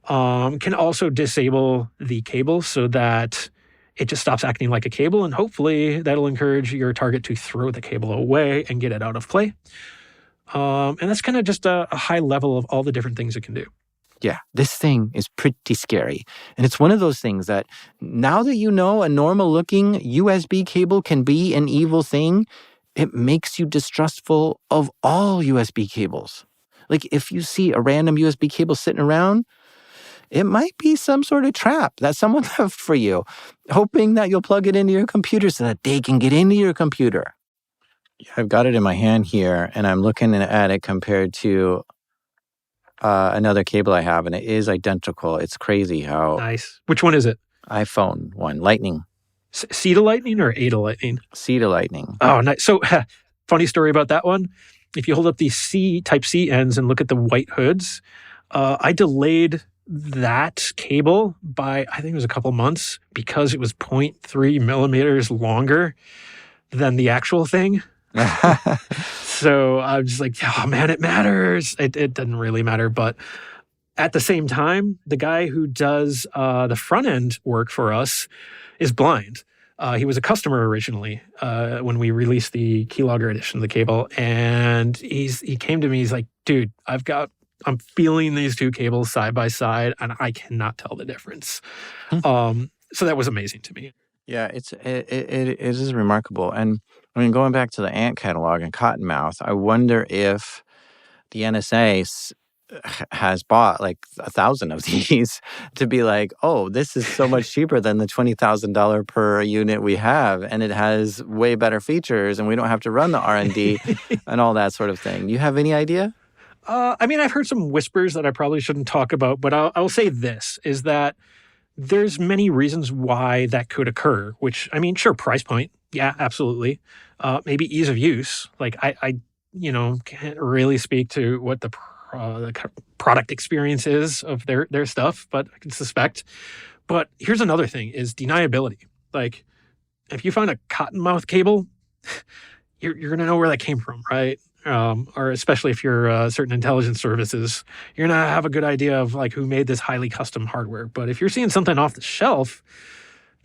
Can also disable the cable so that it just stops acting like a cable, and hopefully that'll encourage your target to throw the cable away and get it out of play. And that's kind of just a high level of all the different things it can do. Yeah, this thing is pretty scary. And it's one of those things that now that you know a normal-looking USB cable can be an evil thing, it makes you distrustful of all USB cables. Like, if you see a random USB cable sitting around, it might be some sort of trap that someone left for you, hoping that you'll plug it into your computer so that they can get into your computer. I've got it in my hand here, and I'm looking at it compared to another cable I have, and it is identical. It's crazy how... Nice. Which one is it? iPhone one, Lightning. C to Lightning or A to Lightning? C to Lightning. Oh, nice. So, funny story about that one. If you hold up these Type C ends and look at the white hoods, I delayed that cable by, I think it was a couple months, because it was 0.3 millimeters longer than the actual thing. So I was just like, oh man, it matters. It doesn't really matter. But at the same time, the guy who does the front end work for us is blind. He was a customer originally when we released the Keylogger edition of the cable. And he came to me, he's like, dude, I'm feeling these two cables side by side and I cannot tell the difference. So that was amazing to me. Yeah, it is remarkable. And I mean, going back to the ant catalog and Cottonmouth, I wonder if the NSA has bought like 1,000 of these to be like, oh, this is so much cheaper than the $20,000 per unit we have, and it has way better features, and we don't have to run the R&D and all that sort of thing. You have any idea? I mean, I've heard some whispers that I probably shouldn't talk about, but I'll say this, is that there's many reasons why that could occur, which, I mean, sure, price point. Yeah, absolutely. Maybe ease of use. Like, I can't really speak to what the product experience is of their stuff, but I can suspect. But here's another thing, is deniability. Like, if you find a Cottonmouth cable, you're going to know where that came from, right? Or especially if you're certain intelligence services, you're going to have a good idea of like who made this highly custom hardware. But if you're seeing something off the shelf,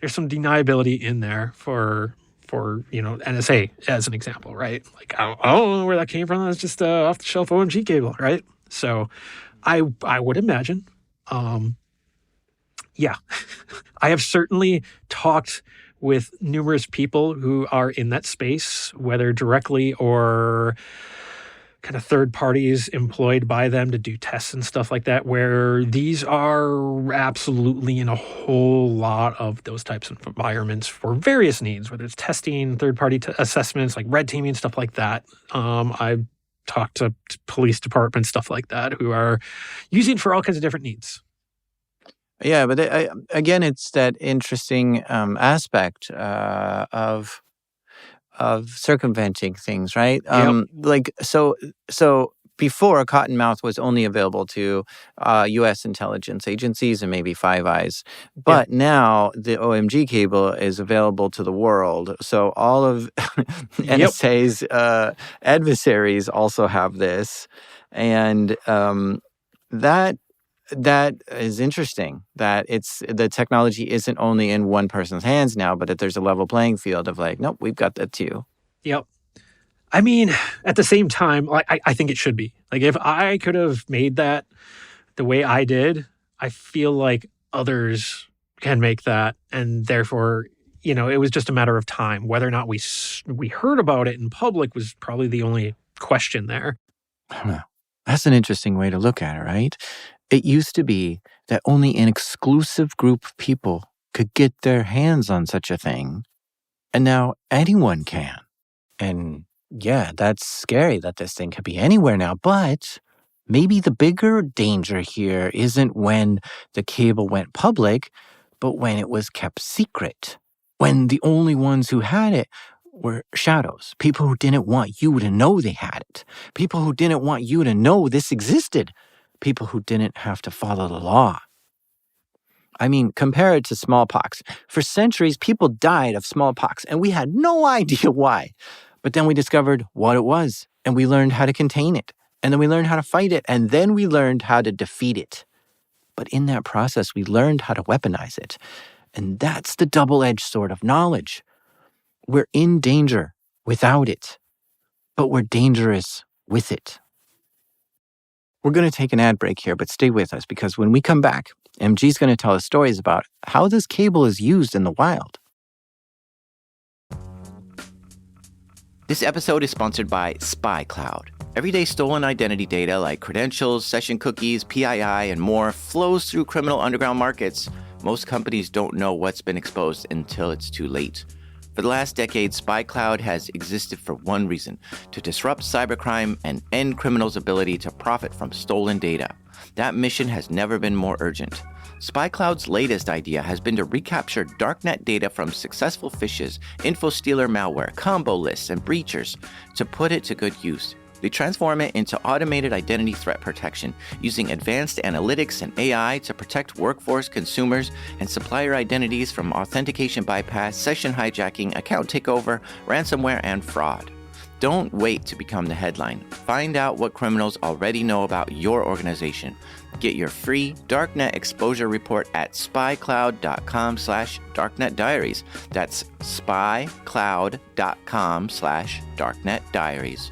there's some deniability in there for NSA as an example, right? Like, I don't know where that came from. That's just off the shelf OMG cable, right? So I would imagine, yeah, I have certainly talked with numerous people who are in that space, whether directly or kind of third parties employed by them to do tests and stuff like that, where these are absolutely in a whole lot of those types of environments for various needs, whether it's testing, third-party assessments, like red teaming, stuff like that. I've talked to police departments, stuff like that, who are using it for all kinds of different needs. Yeah, but again, it's that interesting aspect of circumventing things, right? Yep. Like, so before, Cottonmouth was only available to U.S. intelligence agencies and maybe Five Eyes. But now the OMG cable is available to the world. So all of NSA's adversaries also have this. And that is interesting, that the technology isn't only in one person's hands now, but that there's a level playing field of like, nope, we've got that too. Yep. I mean, at the same time, like, I think it should be. Like, if I could have made that the way I did, I feel like others can make that. And therefore, it was just a matter of time. Whether or not we heard about it in public was probably the only question there. That's an interesting way to look at it, right? It used to be that only an exclusive group of people could get their hands on such a thing. And now anyone can. And yeah, that's scary that this thing could be anywhere now. But maybe the bigger danger here isn't when the cable went public, but when it was kept secret. when the only ones who had it were shadows, people who didn't want you to know they had it, people who didn't want you to know this existed, people who didn't have to follow the law. I mean, compare it to smallpox. For centuries, people died of smallpox, and we had no idea why. But then we discovered what it was, and we learned how to contain it, and then we learned how to fight it, and then we learned how to defeat it. But in that process, we learned how to weaponize it. And that's the double-edged sword of knowledge. We're in danger without it, but we're dangerous with it. We're going to take an ad break here, but stay with us because when we come back, MG's going to tell us stories about how this cable is used in the wild. This episode is sponsored by SpyCloud. Everyday stolen identity data like credentials, session cookies, PII, and more flows through criminal underground markets. Most companies don't know what's been exposed until it's too late. For the last decade, SpyCloud has existed for one reason: to disrupt cybercrime and end criminals' ability to profit from stolen data. That mission has never been more urgent. SpyCloud's latest idea has been to recapture darknet data from successful phishes, info-stealer malware, combo lists, and breachers to put it to good use. They transform it into automated identity threat protection using advanced analytics and AI to protect workforce, consumers, and supplier identities from authentication bypass, session hijacking, account takeover, ransomware, and fraud. Don't wait to become the headline. Find out what criminals already know about your organization. Get your free Darknet exposure report at spycloud.com/darknetdiaries. That's spycloud.com/darknetdiaries.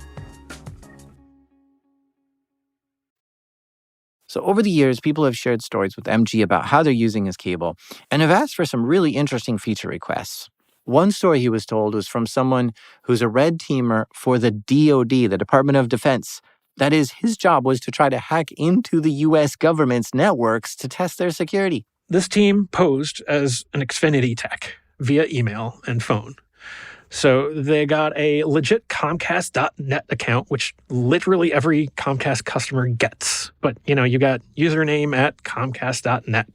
So over the years, people have shared stories with MG about how they're using his cable and have asked for some really interesting feature requests. One story he was told was from someone who's a red teamer for the DoD, the Department of Defense. That is, his job was to try to hack into the U.S. government's networks to test their security. This team posed as an Xfinity tech via email and phone. So they got a legit Comcast.net account, which literally every Comcast customer gets. But, you got username at Comcast.net.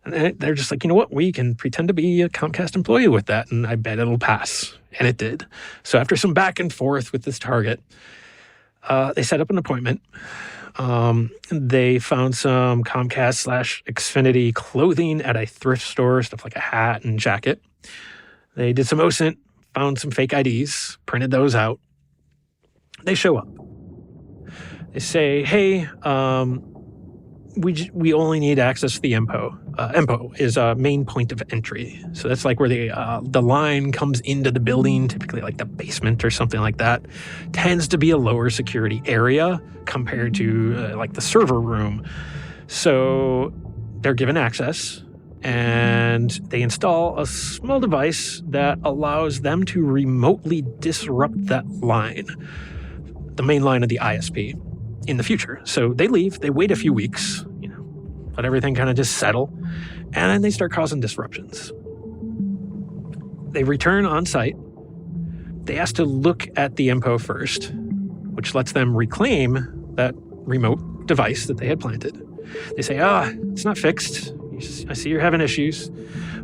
And they're just like, you know what? We can pretend to be a Comcast employee with that, and I bet it'll pass. And it did. So after some back and forth with this target, they set up an appointment. They found some Comcast/Xfinity clothing at a thrift store, stuff like a hat and jacket. They did some OSINT, found some fake IDs, printed those out. They show up. They say, hey, we only need access to the MPO. MPO is a main point of entry. So that's like where the line comes into the building, typically like the basement or something like that. Tends to be a lower security area compared to like the server room. So they're given access and they install a small device that allows them to remotely disrupt that line, the main line of the ISP, in the future. So they leave, they wait a few weeks, let everything kind of just settle, and then they start causing disruptions. They return on site. They ask to look at the MPO first, which lets them reclaim that remote device that they had planted. They say, it's not fixed. I see you're having issues,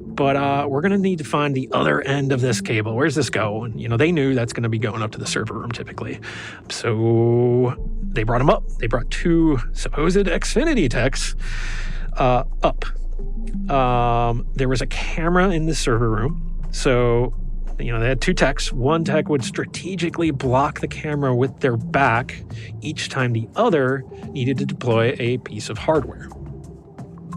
but we're going to need to find the other end of this cable. Where's this go? And, they knew that's going to be going up to the server room typically. So they brought them up. They brought two supposed Xfinity techs up. There was a camera in the server room. So, they had two techs. One tech would strategically block the camera with their back each time the other needed to deploy a piece of hardware.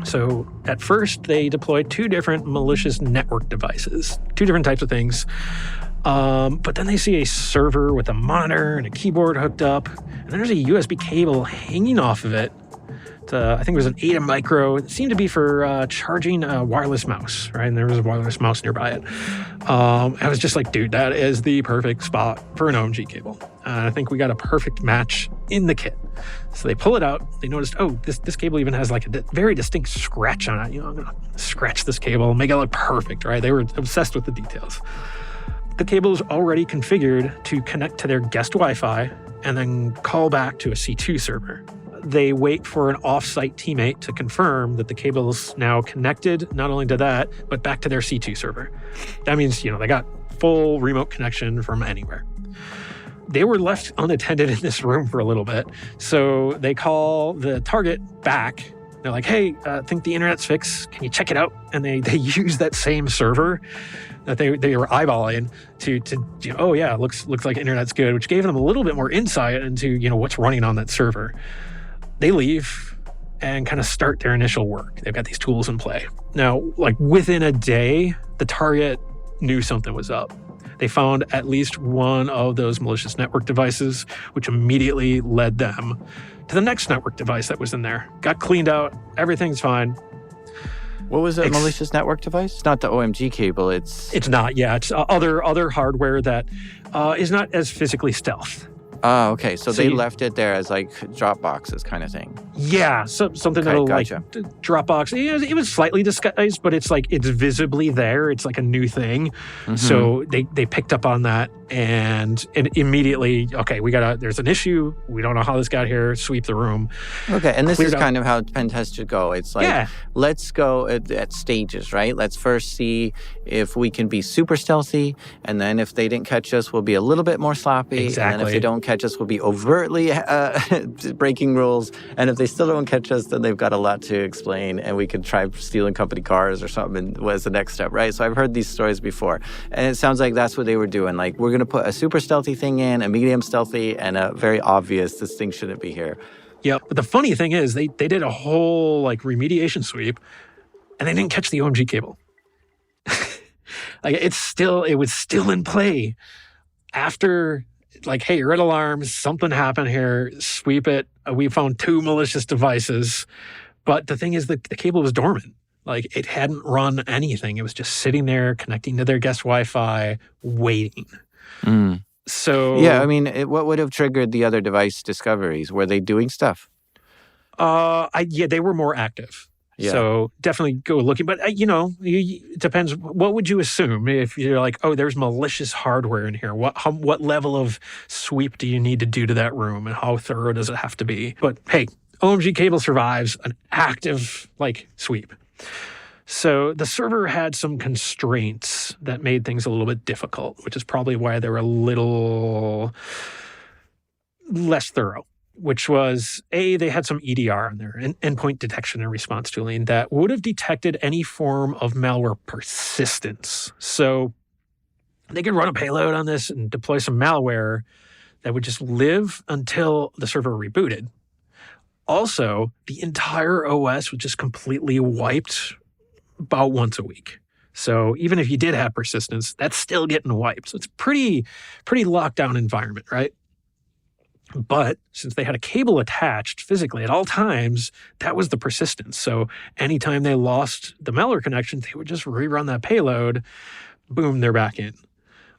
So at first, they deployed two different malicious network devices, two different types of things. But then they see a server with a monitor and a keyboard hooked up, and then there's a USB cable hanging off of it. I think it was an Ada Micro. It seemed to be for charging a wireless mouse, right? And there was a wireless mouse nearby it. I was just like, dude, that is the perfect spot for an OMG cable. I think we got a perfect match in the kit. So they pull it out. They noticed, this cable even has like a very distinct scratch on it. I'm going to scratch this cable, make it look perfect, right? They were obsessed with the details. The cable is already configured to connect to their guest Wi-Fi and then call back to a C2 server. they wait for an off-site teammate to confirm that the cable's now connected, not only to that, but back to their C2 server. That means, they got full remote connection from anywhere. They were left unattended in this room for a little bit. So they call the target back. They're like, hey, I think the internet's fixed. Can you check it out? And they use that same server that they were eyeballing to oh yeah, looks like internet's good, which gave them a little bit more insight into, what's running on that server. They leave and kind of start their initial work. They've got these tools in play. Now, like within a day, the target knew something was up. They found at least one of those malicious network devices, which immediately led them to the next network device that was in there. Got cleaned out. Everything's fine. What was a malicious network device? It's not the OMG cable. It's not. Yeah, it's other hardware that is not as physically stealth. Oh, okay. So they left it there as like drop boxes kind of thing. Yeah, something that'll gotcha. like Dropbox. It was slightly disguised, but it's like it's visibly there. It's like a new thing. Mm-hmm. So they picked up on that and immediately, okay, there's an issue. We don't know how this got here. Sweep the room. Okay, and this is kind of how pen tests should go. It's like, let's go at stages, right? Let's first see if we can be super stealthy, and then if they didn't catch us, we'll be a little bit more sloppy. Exactly. And then if they don't catch us, we'll be overtly breaking rules. And if they still don't catch us, then they've got a lot to explain, and we could try stealing company cars or something was the next step, right? So I've heard these stories before, and it sounds like that's what they were doing. Like, we're going to put a super stealthy thing in, a medium stealthy, and a very obvious, this thing shouldn't be here. Yeah, but the funny thing is they did a whole like remediation sweep, and they didn't catch the OMG cable. Like it was still in play after. Like, hey, red alarms, something happened here, sweep it. We found 2 malicious devices. But the thing is that the cable was dormant. Like, it hadn't run anything. It was just sitting there, connecting to their guest Wi-Fi, waiting. Mm. So... Yeah, I mean, what would have triggered the other device discoveries? Were they doing stuff? They were more active. Yeah. So definitely go looking. But, it depends. What would you assume if you're like, oh, there's malicious hardware in here? What level of sweep do you need to do to that room? And how thorough does it have to be? But, hey, OMG cable survives an active, sweep. So the server had some constraints that made things a little bit difficult, which is probably why they were a little less thorough. Which was, they had some EDR in there, endpoint detection and response tooling, that would have detected any form of malware persistence. So they could run a payload on this and deploy some malware that would just live until the server rebooted. Also, the entire OS was just completely wiped about once a week. So even if you did have persistence, that's still getting wiped. So it's pretty locked down environment, right? But since they had a cable attached physically at all times, that was the persistence. So anytime they lost the malware connection, they would just rerun that payload. Boom, they're back in.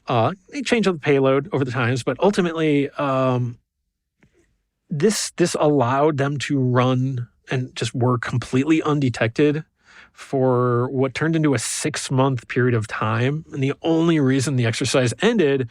They changed up the payload over the times, but ultimately, this allowed them to run and just work completely undetected for what turned into a 6-month period of time. And the only reason the exercise ended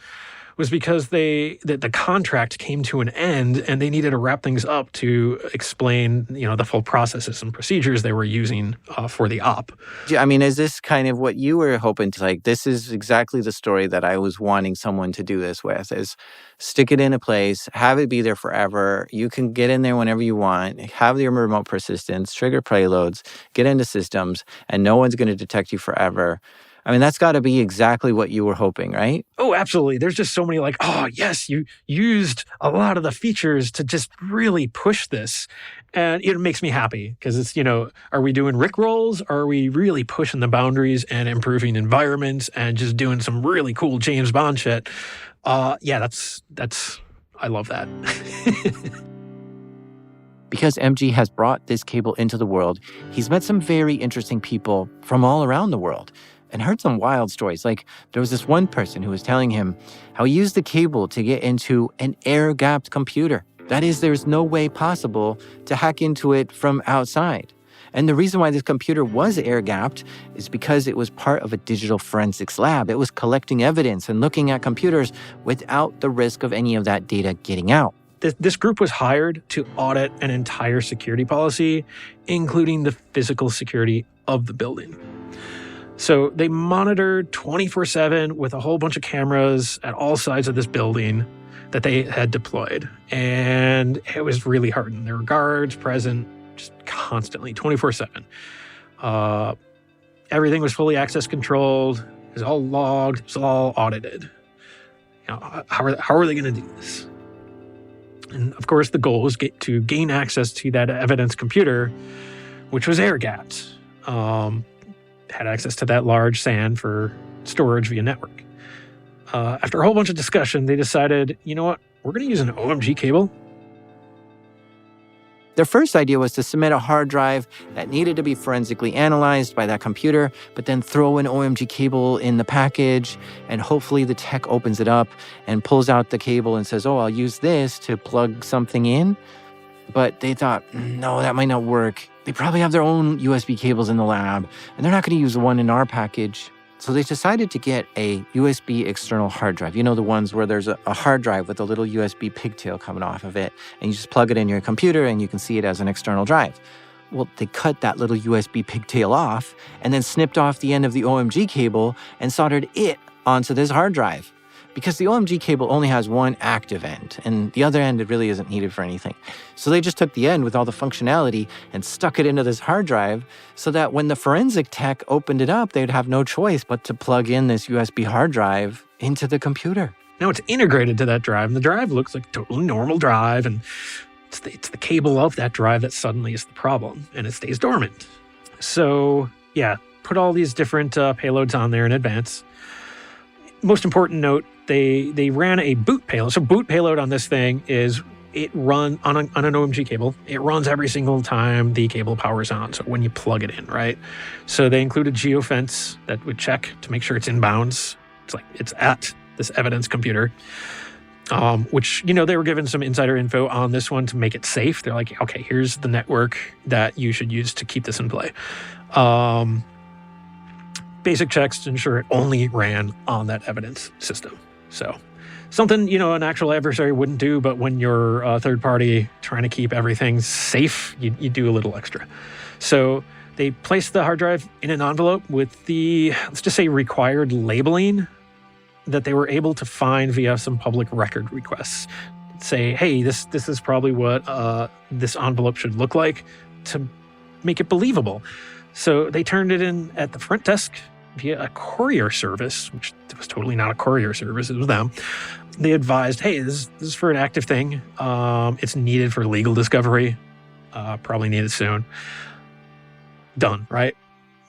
was because the contract came to an end and they needed to wrap things up to explain, the full processes and procedures they were using for the op. I mean, is this kind of what you were hoping to, this is exactly the story that I was wanting someone to do this with, is stick it in a place, have it be there forever. You can get in there whenever you want, have your remote persistence, trigger payloads, get into systems, and no one's going to detect you forever. I mean, that's got to be exactly what you were hoping, right? Oh, absolutely. There's just so many oh, yes, you used a lot of the features to just really push this. And it makes me happy because it's, are we doing Rickrolls? Or are we really pushing the boundaries and improving environments and just doing some really cool James Bond shit? That's I love that. Because MG has brought this cable into the world, he's met some very interesting people from all around the world. And heard some wild stories. Like, there was this one person who was telling him how he used the cable to get into an air-gapped computer. That is, there's no way possible to hack into it from outside. And the reason why this computer was air-gapped is because it was part of a digital forensics lab. It was collecting evidence and looking at computers without the risk of any of that data getting out. This group was hired to audit an entire security policy, including the physical security of the building. So they monitored 24/7 with a whole bunch of cameras at all sides of this building that they had deployed. And it was really hardened. There were guards present just constantly, 24/7. Everything was fully access controlled. It was all logged. It was all audited. How are they going to do this? And of course, the goal was to gain access to that evidence computer, which was air-gapped. Had access to that large SAN for storage via network. After a whole bunch of discussion, they decided, you know what? We're going to use an OMG cable. Their first idea was to submit a hard drive that needed to be forensically analyzed by that computer, but then throw an OMG cable in the package, and hopefully the tech opens it up and pulls out the cable and says, oh, I'll use this to plug something in. But they thought, no, that might not work. They probably have their own USB cables in the lab, and they're not going to use the one in our package. So they decided to get a USB external hard drive. You know, the ones where there's a hard drive with a little USB pigtail coming off of it, and you just plug it in your computer and you can see it as an external drive. Well, they cut that little USB pigtail off and then snipped off the end of the OMG cable and soldered it onto this hard drive. Because the OMG cable only has one active end, and the other end, it really isn't needed for anything. So they just took the end with all the functionality and stuck it into this hard drive so that when the forensic tech opened it up, they'd have no choice but to plug in this USB hard drive into the computer. Now it's integrated to that drive, and the drive looks like a totally normal drive, and it's the cable of that drive that suddenly is the problem, and it stays dormant. So, yeah, put all these different payloads on there in advance. Most important note, they ran a boot payload. So boot payload on this thing is it runs on an OMG cable. It runs every single time the cable powers on. So when you plug it in, right? So they included geofence that would check to make sure it's inbounds. It's like it's at this evidence computer, which, you know, they were given some insider info on this one to make it safe. They're like, okay, here's the network that you should use to keep this in play. Basic checks to ensure it only ran on that evidence system. So something, you know, an actual adversary wouldn't do, but when you're a third party trying to keep everything safe, you do a little extra. So they placed the hard drive in an envelope with the, let's just say, required labeling that they were able to find via some public record requests. Say, hey, this is probably what this envelope should look like to make it believable. So they turned it in at the front desk via a courier service, which was totally not a courier service, it was them. They advised, hey, this is for an active thing. It's needed for legal discovery. Probably needed soon. Done, right?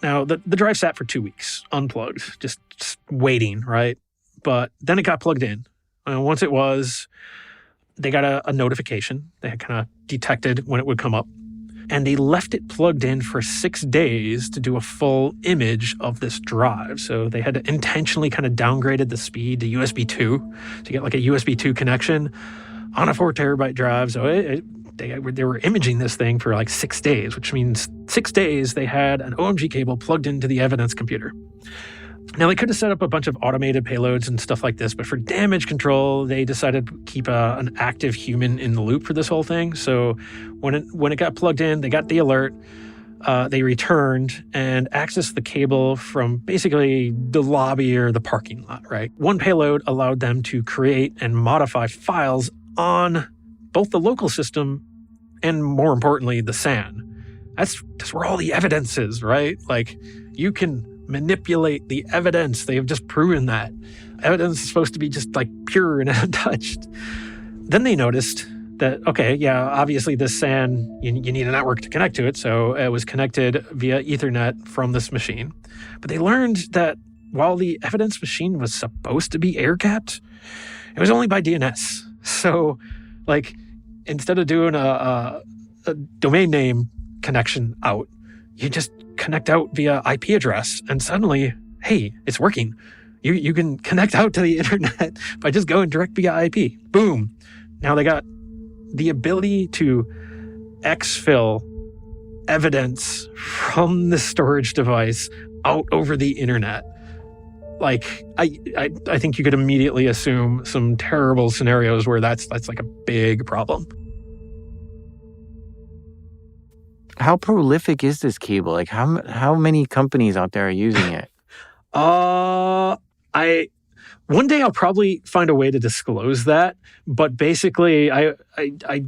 Now, the drive sat for 2 weeks, unplugged, just waiting, right? But then it got plugged in. And once it was, they got a notification. They had kind of detected when it would come up. And they left it plugged in for 6 days to do a full image of this drive. So they had intentionally kind of downgraded the speed to USB 2 to get like a USB 2 connection on a 4 terabyte drive. So they were imaging this thing for like 6 days, which means 6 days they had an OMG cable plugged into the evidence computer. Now, they could have set up a bunch of automated payloads and stuff like this, but for damage control, they decided to keep an active human in the loop for this whole thing. So when it got plugged in, they got the alert, they returned and accessed the cable from basically the lobby or the parking lot, right? One payload allowed them to create and modify files on both the local system and, more importantly, the SAN. That's where all the evidence is, right? Like, you can manipulate the evidence. They have just proven that. Evidence is supposed to be just like pure and untouched. Then they noticed that, okay, yeah, obviously this SAN, you need a network to connect to it. So it was connected via Ethernet from this machine. But they learned that while the evidence machine was supposed to be air-gapped, it was only by DNS. So, like, instead of doing a domain name connection out, you just connect out via IP address, and suddenly, hey, it's working. You can connect out to the internet by just going direct via IP. Boom. Now they got the ability to exfil evidence from the storage device out over the internet. like I think you could immediately assume some terrible scenarios where that's like a big problem. How prolific is this cable? Like how many companies out there are using it? I One day I'll probably find a way to disclose that, but basically I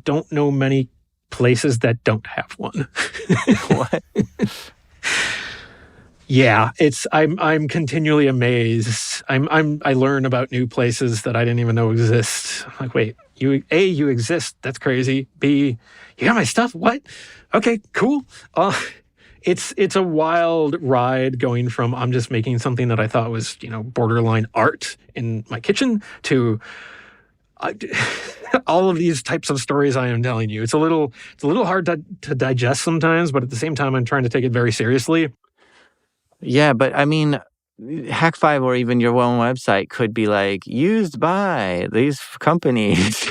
don't know many places that don't have one. What? Yeah, I'm continually amazed. I learn about new places that I didn't even know exist. Like, wait, you exist. That's crazy. B, you got my stuff? What? Okay, cool. It's a wild ride going from I'm just making something that I thought was, borderline art in my kitchen to all of these types of stories I am telling you. It's a little hard to digest sometimes, but at the same time, I'm trying to take it very seriously. Yeah, but I mean, Hack5 or even your own website could be like used by these companies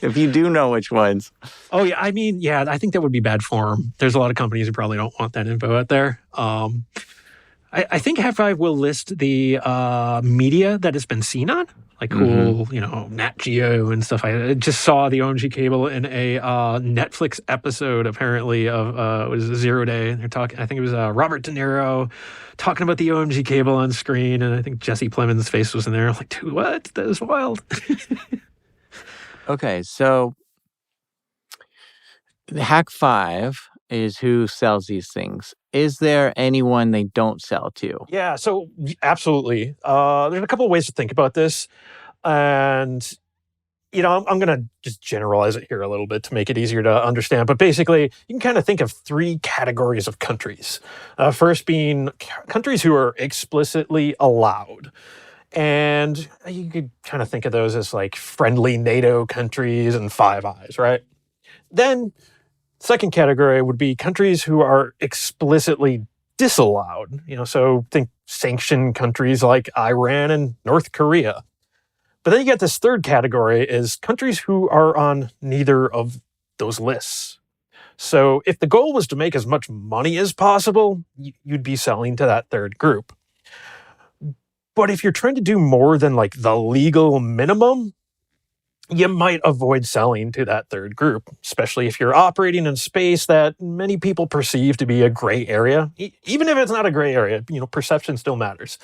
if you do know which ones. Oh yeah, I mean, yeah, I think that would be bad form. There's a lot of companies who probably don't want that info out there. I think Hack5 will list the media that it's been seen on, like cool, Nat Geo and stuff. I just saw the OMG cable in a Netflix episode, apparently, of what is it, Zero Day. They're talking. I think it was Robert De Niro talking about the OMG cable on screen, and I think Jesse Plemons' face was in there. I'm like, dude, what? That is wild. Okay, so Hack5 is who sells these things. Is there anyone they don't sell to? Yeah, so absolutely. There's a couple of ways to think about this. And, I'm going to just generalize it here a little bit to make it easier to understand. But basically, you can kind of think of three categories of countries. First being countries who are explicitly allowed. And you could kind of think of those as like friendly NATO countries and Five Eyes, right? Then, second category would be countries who are explicitly disallowed. So think sanctioned countries like Iran and North Korea. But then you get this third category is countries who are on neither of those lists. So if the goal was to make as much money as possible, you'd be selling to that third group. But if you're trying to do more than like the legal minimum, you might avoid selling to that third group, especially if you're operating in space that many people perceive to be a gray area. Even if it's not a gray area, perception still matters.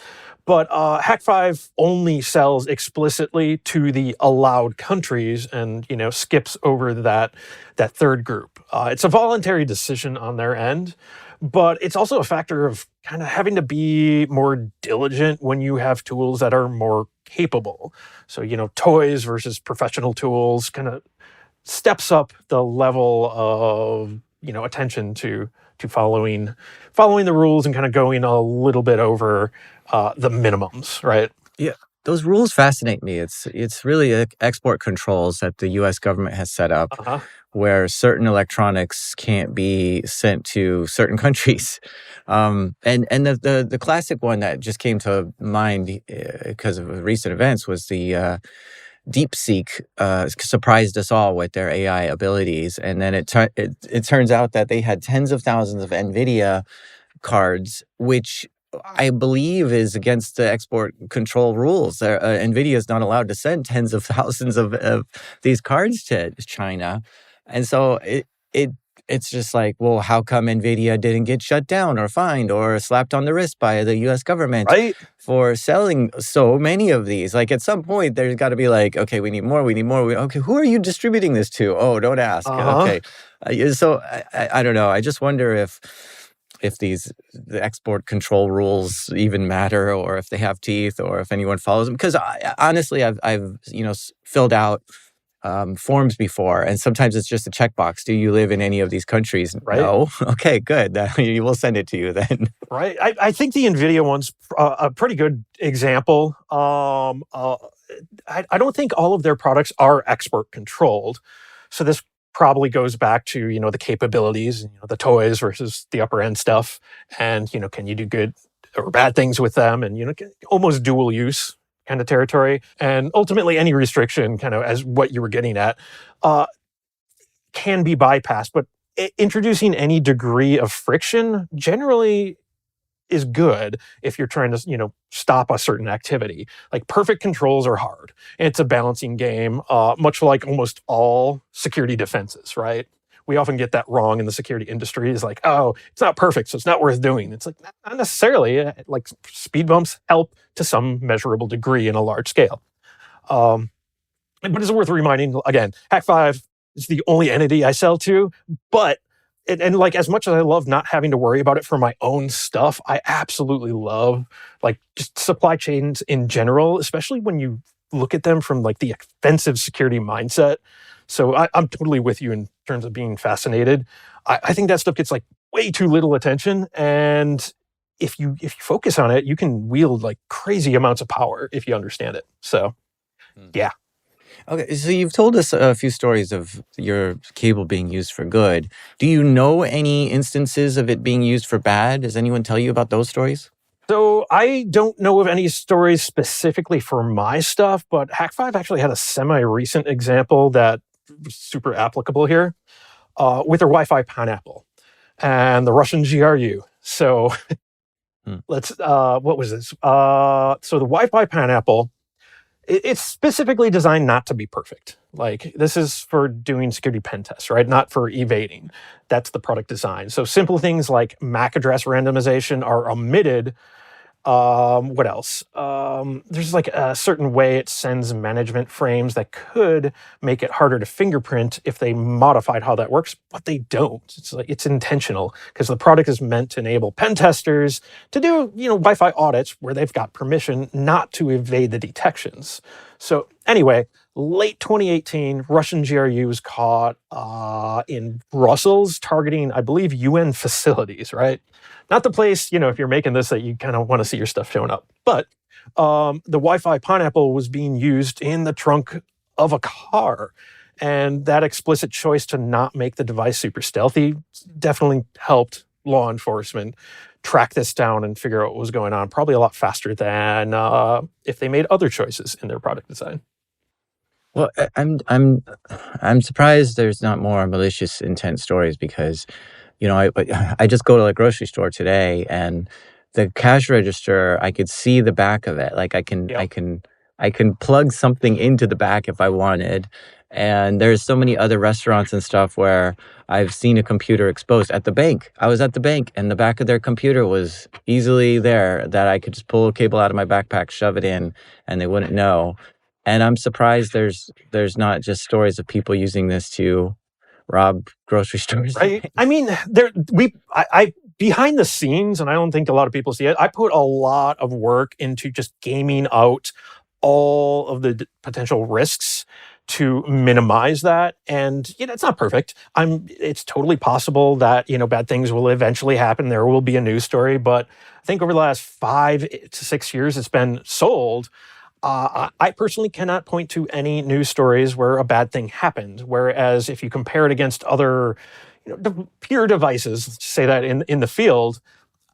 But Hack5 only sells explicitly to the allowed countries and, skips over that third group. It's a voluntary decision on their end, but it's also a factor of kind of having to be more diligent when you have tools that are more capable. So, toys versus professional tools kind of steps up the level of, attention to following the rules and kind of going a little bit over the minimums, right? Yeah, those rules fascinate me. It's really export controls that the U.S. government has set up, where certain electronics can't be sent to certain countries. And the classic one that just came to mind because of recent events was the DeepSeek surprised us all with their AI abilities, and then it turns out that they had tens of thousands of NVIDIA cards, which I believe is against the export control rules. NVIDIA is not allowed to send tens of thousands of these cards to China. And so it's just like, well, how come NVIDIA didn't get shut down or fined or slapped on the wrist by the U.S. government for selling so many of these? Like at some point, there's got to be like, okay, we need more. Okay, who are you distributing this to? Oh, don't ask. Okay. So I don't know. I just wonder if the export control rules even matter, or if they have teeth, or if anyone follows them. Because honestly, I've filled out forms before, and sometimes it's just a checkbox. Do you live in any of these countries? Right. No. Okay, good. We'll send it to you then. Right. I think the NVIDIA one's a pretty good example. I don't think all of their products are export controlled. So this probably goes back to, the capabilities, the toys versus the upper end stuff. And, can you do good or bad things with them? And, almost dual use kind of territory. And ultimately any restriction, kind of as what you were getting at, can be bypassed. But introducing any degree of friction generally is good if you're trying to, stop a certain activity. Like perfect controls are hard. It's a balancing game, much like almost all security defenses, right? We often get that wrong in the security industry. Is like, oh, it's not perfect, so it's not worth doing. It's like not necessarily. Like speed bumps help to some measurable degree in a large scale. But it's worth reminding again, Hack5 is the only entity I sell to, but and like as much as I love not having to worry about it for my own stuff, I absolutely love like just supply chains in general, especially when you look at them from like the offensive security mindset. So I'm totally with you in terms of being fascinated. I think that stuff gets like way too little attention, and if you focus on it, you can wield like crazy amounts of power if you understand it. So, yeah. Okay, so you've told us a few stories of your cable being used for good. Do you know any instances of it being used for bad? Does anyone tell you about those stories? So I don't know of any stories specifically for my stuff, but Hack5 actually had a semi-recent example that was super applicable here with their Wi-Fi Pineapple and the Russian GRU. So what was this? So the Wi-Fi Pineapple, it's specifically designed not to be perfect. Like this is for doing security pen tests, right? Not for evading. That's the product design. So simple things like MAC address randomization are omitted. What else? There's like a certain way it sends management frames that could make it harder to fingerprint if they modified how that works, but they don't. It's like it's intentional because the product is meant to enable pen testers to do, Wi-Fi audits where they've got permission not to evade the detections. So anyway, late 2018, Russian GRU was caught in Brussels targeting, I believe, UN facilities, right? Not the place, if you're making this that you kind of want to see your stuff showing up. But the Wi-Fi Pineapple was being used in the trunk of a car. And that explicit choice to not make the device super stealthy definitely helped law enforcement track this down and figure out what was going on, probably a lot faster than if they made other choices in their product design. Well, I'm surprised there's not more malicious intent stories because, I just go to a grocery store today and the cash register, I could see the back of it. Like I can plug something into the back if I wanted. And there's so many other restaurants and stuff where I've seen a computer exposed at the bank. I was at the bank and the back of their computer was easily there that I could just pull a cable out of my backpack, shove it in, and they wouldn't know. And I'm surprised there's not just stories of people using this to rob grocery stores. Right? I mean, I behind the scenes, and I don't think a lot of people see it, I put a lot of work into just gaming out all of the potential risks to minimize that. And it's not perfect. It's totally possible that bad things will eventually happen. There will be a news story, but I think over the last 5 to 6 years it's been sold. I personally cannot point to any news stories where a bad thing happened. Whereas if you compare it against other peer devices, let's say that in the field,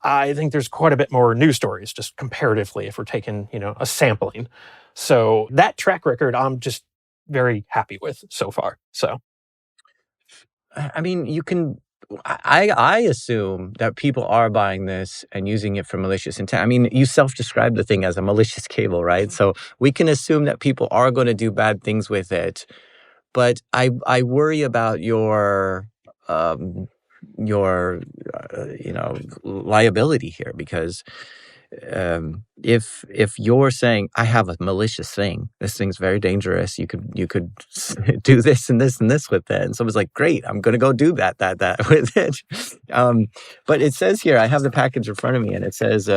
I think there's quite a bit more news stories just comparatively if we're taking a sampling. So that track record I'm just very happy with so far. So I mean, I assume that people are buying this and using it for malicious intent. I mean, you self-described the thing as a malicious cable, right? So we can assume that people are going to do bad things with it. But I worry about your liability here because if you're saying I have a malicious thing, this thing's very dangerous. You could do this and this and this with it, and someone's like, great, I'm gonna go do that with it. But it says here, I have the package in front of me, and it says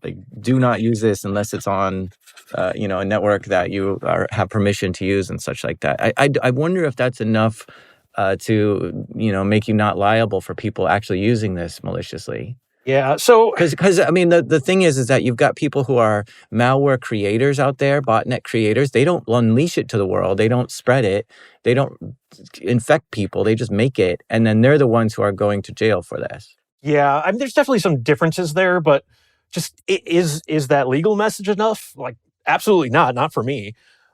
like do not use this unless it's on a network that you have permission to use and such like that. I wonder if that's enough to make you not liable for people actually using this maliciously. yeah, so Because I mean the thing is that you've got people who are malware creators out there, botnet creators. They don't unleash it to the world. They don't spread it. They don't infect people. They just make it, and then they're the ones who are going to jail for this. yeah, I mean, there's definitely some differences there, but just is that legal message enough? Like, absolutely not for me.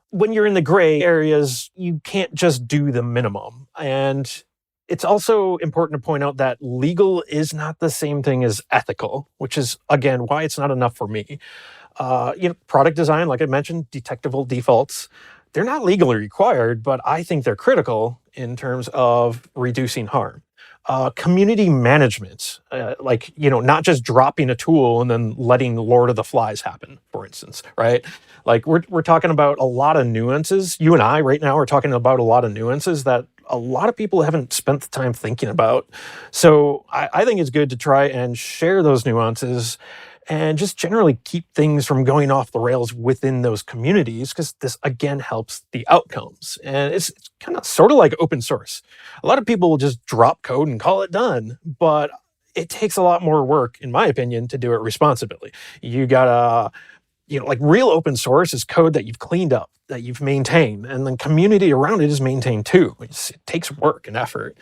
When you're in the gray areas, you can't just do the minimum. And it's also important to point out that legal is not the same thing as ethical, which is, again, why it's not enough for me. Product design, like I mentioned, detectable defaults, they're not legally required, but I think they're critical in terms of reducing harm. Community management, not just dropping a tool and then letting Lord of the Flies happen, for instance, right? Like we're talking about a lot of nuances. You and I right now are talking about a lot of nuances that a lot of people haven't spent the time thinking about. So I think it's good to try and share those nuances and just generally keep things from going off the rails within those communities, because this again helps the outcomes. And it's kind of sort of like open source. A lot of people will just drop code and call it done, but it takes a lot more work, in my opinion, to do it responsibly. You gotta, like real open source is code that you've cleaned up, that you've maintained, and then community around it is maintained too. It takes work and effort.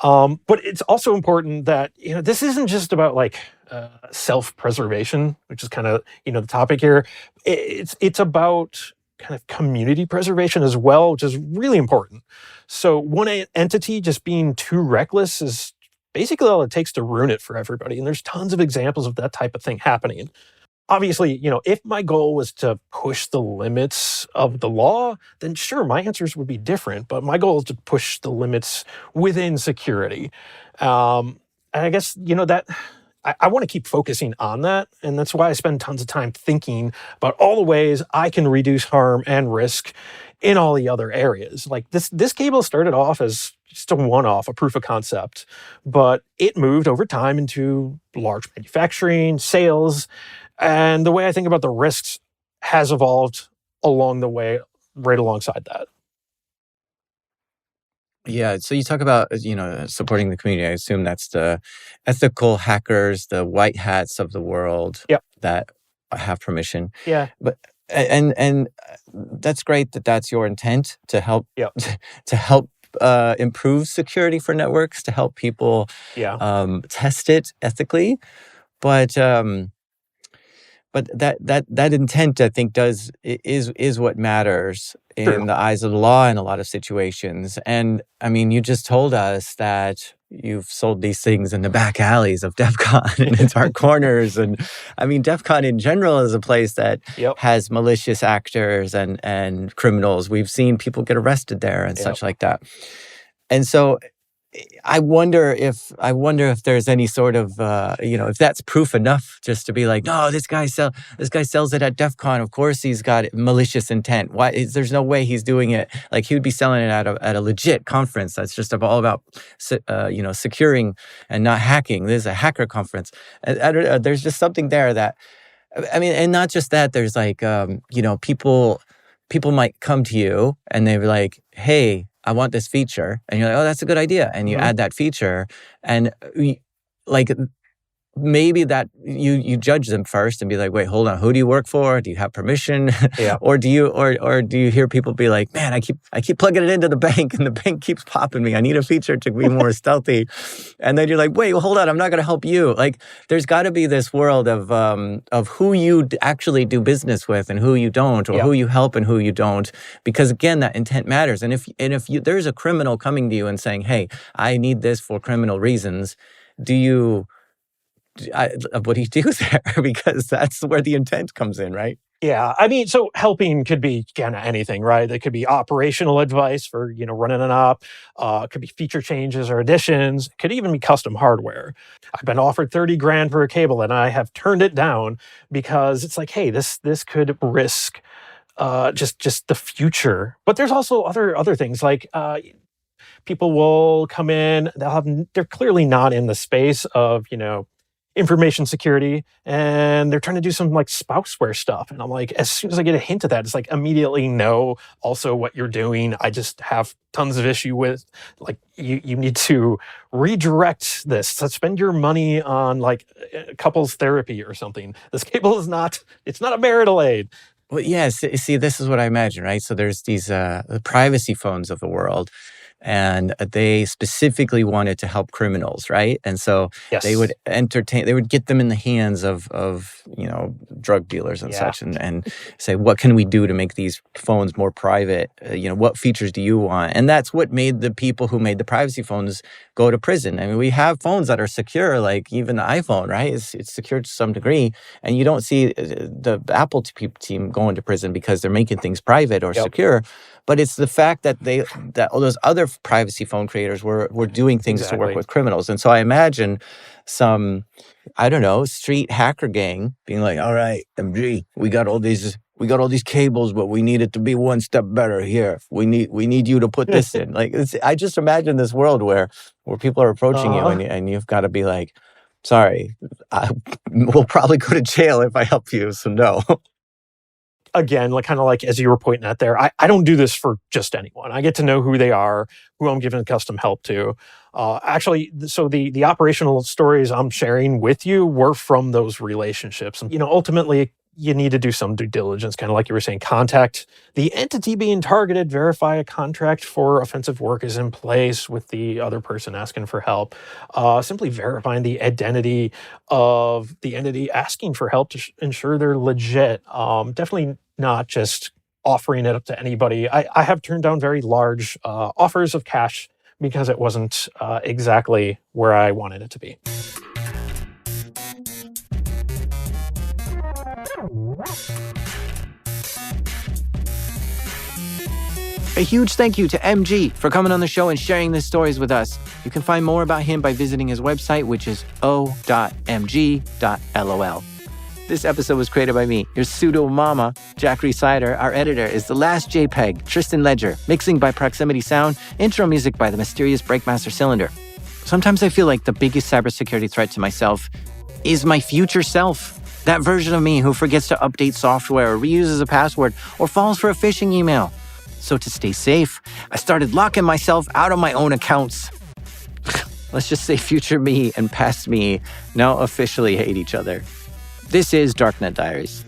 But it's also important that, this isn't just about like self-preservation, which is kind of, the topic here. It's about kind of community preservation as well, which is really important. So one entity just being too reckless is basically all it takes to ruin it for everybody. And there's tons of examples of that type of thing happening. Obviously, if my goal was to push the limits of the law, then sure, my answers would be different. But my goal is to push the limits within security. And I guess, that I want to keep focusing on that. And that's why I spend tons of time thinking about all the ways I can reduce harm and risk in all the other areas. Like this cable started off as just a one-off, a proof of concept, but it moved over time into large manufacturing, sales, and the way I think about the risks has evolved along the way, right alongside that. Yeah, so you talk about, supporting the community. I assume that's the ethical hackers, the white hats of the world. Yep. That have permission. Yeah. But and that's great that that's your intent to help. Yep. To help improve security for networks, to help people test it ethically. But that intent, I think, is what matters in the eyes of the law in a lot of situations. And I mean, you just told us that you've sold these things in the back alleys of DEF CON and in dark corners. And I mean, DEF CON in general is a place that has malicious actors and criminals. We've seen people get arrested there and such like that. And so I wonder if there's any sort of if that's proof enough just to be like, no, this guy sells it at DEF CON. Of course he's got malicious intent. There's no way he's doing it. Like he would be selling it at a legit conference that's just all about securing and not hacking. This is a hacker conference. I don't know, there's just something there that, I mean, and not just that. There's like people might come to you and they're like, hey, I want this feature. And you're like, oh, that's a good idea. And you add that feature. And maybe that you judge them first and be like, wait, hold on, who do you work for? Do you have permission? Or do you hear people be like, man, I keep plugging it into the bank and the bank keeps popping me. I need a feature to be more stealthy. And then you're like, wait, well, hold on, I'm not going to help you. Like, there's got to be this world of who you actually do business with and who you don't, or who you help and who you don't, because again, that intent matters. And if there's a criminal coming to you and saying, hey, I need this for criminal reasons, what do you do there? Because that's where the intent comes in, right? Yeah, I mean, so helping could be kind of anything, right? It could be operational advice for, running an op. It could be feature changes or additions. It could even be custom hardware. I've been offered $30,000 for a cable and I have turned it down because it's like, hey, this could risk just the future. But there's also other things like people will come in, they're clearly not in the space of, information security, and they're trying to do some like spouseware stuff. And I'm like, as soon as I get a hint of that, it's like immediately no. Also, what you're doing, I just have tons of issue with. Like, you need to redirect this. So spend your money on like couples therapy or something. This cable it's not a marital aid. Well, yes. See, this is what I imagine, right? So there's these privacy phones of the world. and they specifically wanted to help criminals, right? And so Yes. they would get them in the hands of drug dealers and such, and say, what can we do to make these phones more private? What features do you want? And that's what made the people who made the privacy phones go to prison. I mean, we have phones that are secure, like even the iPhone, right? It's secure to some degree, and you don't see the Apple team going to prison because they're making things private or secure. But it's the fact that all those other privacy phone creators were doing things to work with criminals. And so I imagine some, I don't know, street hacker gang being like, all right, MG, we got all these cables, but we need it to be one step better here. We need you to put this in. Like, I just imagine this world where people are approaching you and you've got to be like, sorry, we'll probably go to jail if I help you, so no. Again, like kind of like as you were pointing at there, I don't do this for just anyone. I get to know who they are, who I'm giving custom help to. Actually, so the operational stories I'm sharing with you were from those relationships. And, ultimately, you need to do some due diligence, kind of like you were saying, contact the entity being targeted, verify a contract for offensive work is in place with the other person asking for help. Simply verifying the identity of the entity asking for help to ensure they're legit. Definitely not just offering it up to anybody. I have turned down very large offers of cash because it wasn't exactly where I wanted it to be. A huge thank you to MG for coming on the show and sharing these stories with us. You can find more about him by visiting his website, which is o.mg.lol. This episode was created by me, your pseudo mama, Jack Rhysider. Our editor is The Last JPEG, Tristan Ledger. Mixing by Proximity Sound. Intro music by the mysterious Breakmaster Cylinder. Sometimes I feel like the biggest cybersecurity threat to myself is my future self. That version of me who forgets to update software or reuses a password or falls for a phishing email. So to stay safe, I started locking myself out of my own accounts. Let's just say future me and past me now officially hate each other. This is Darknet Diaries.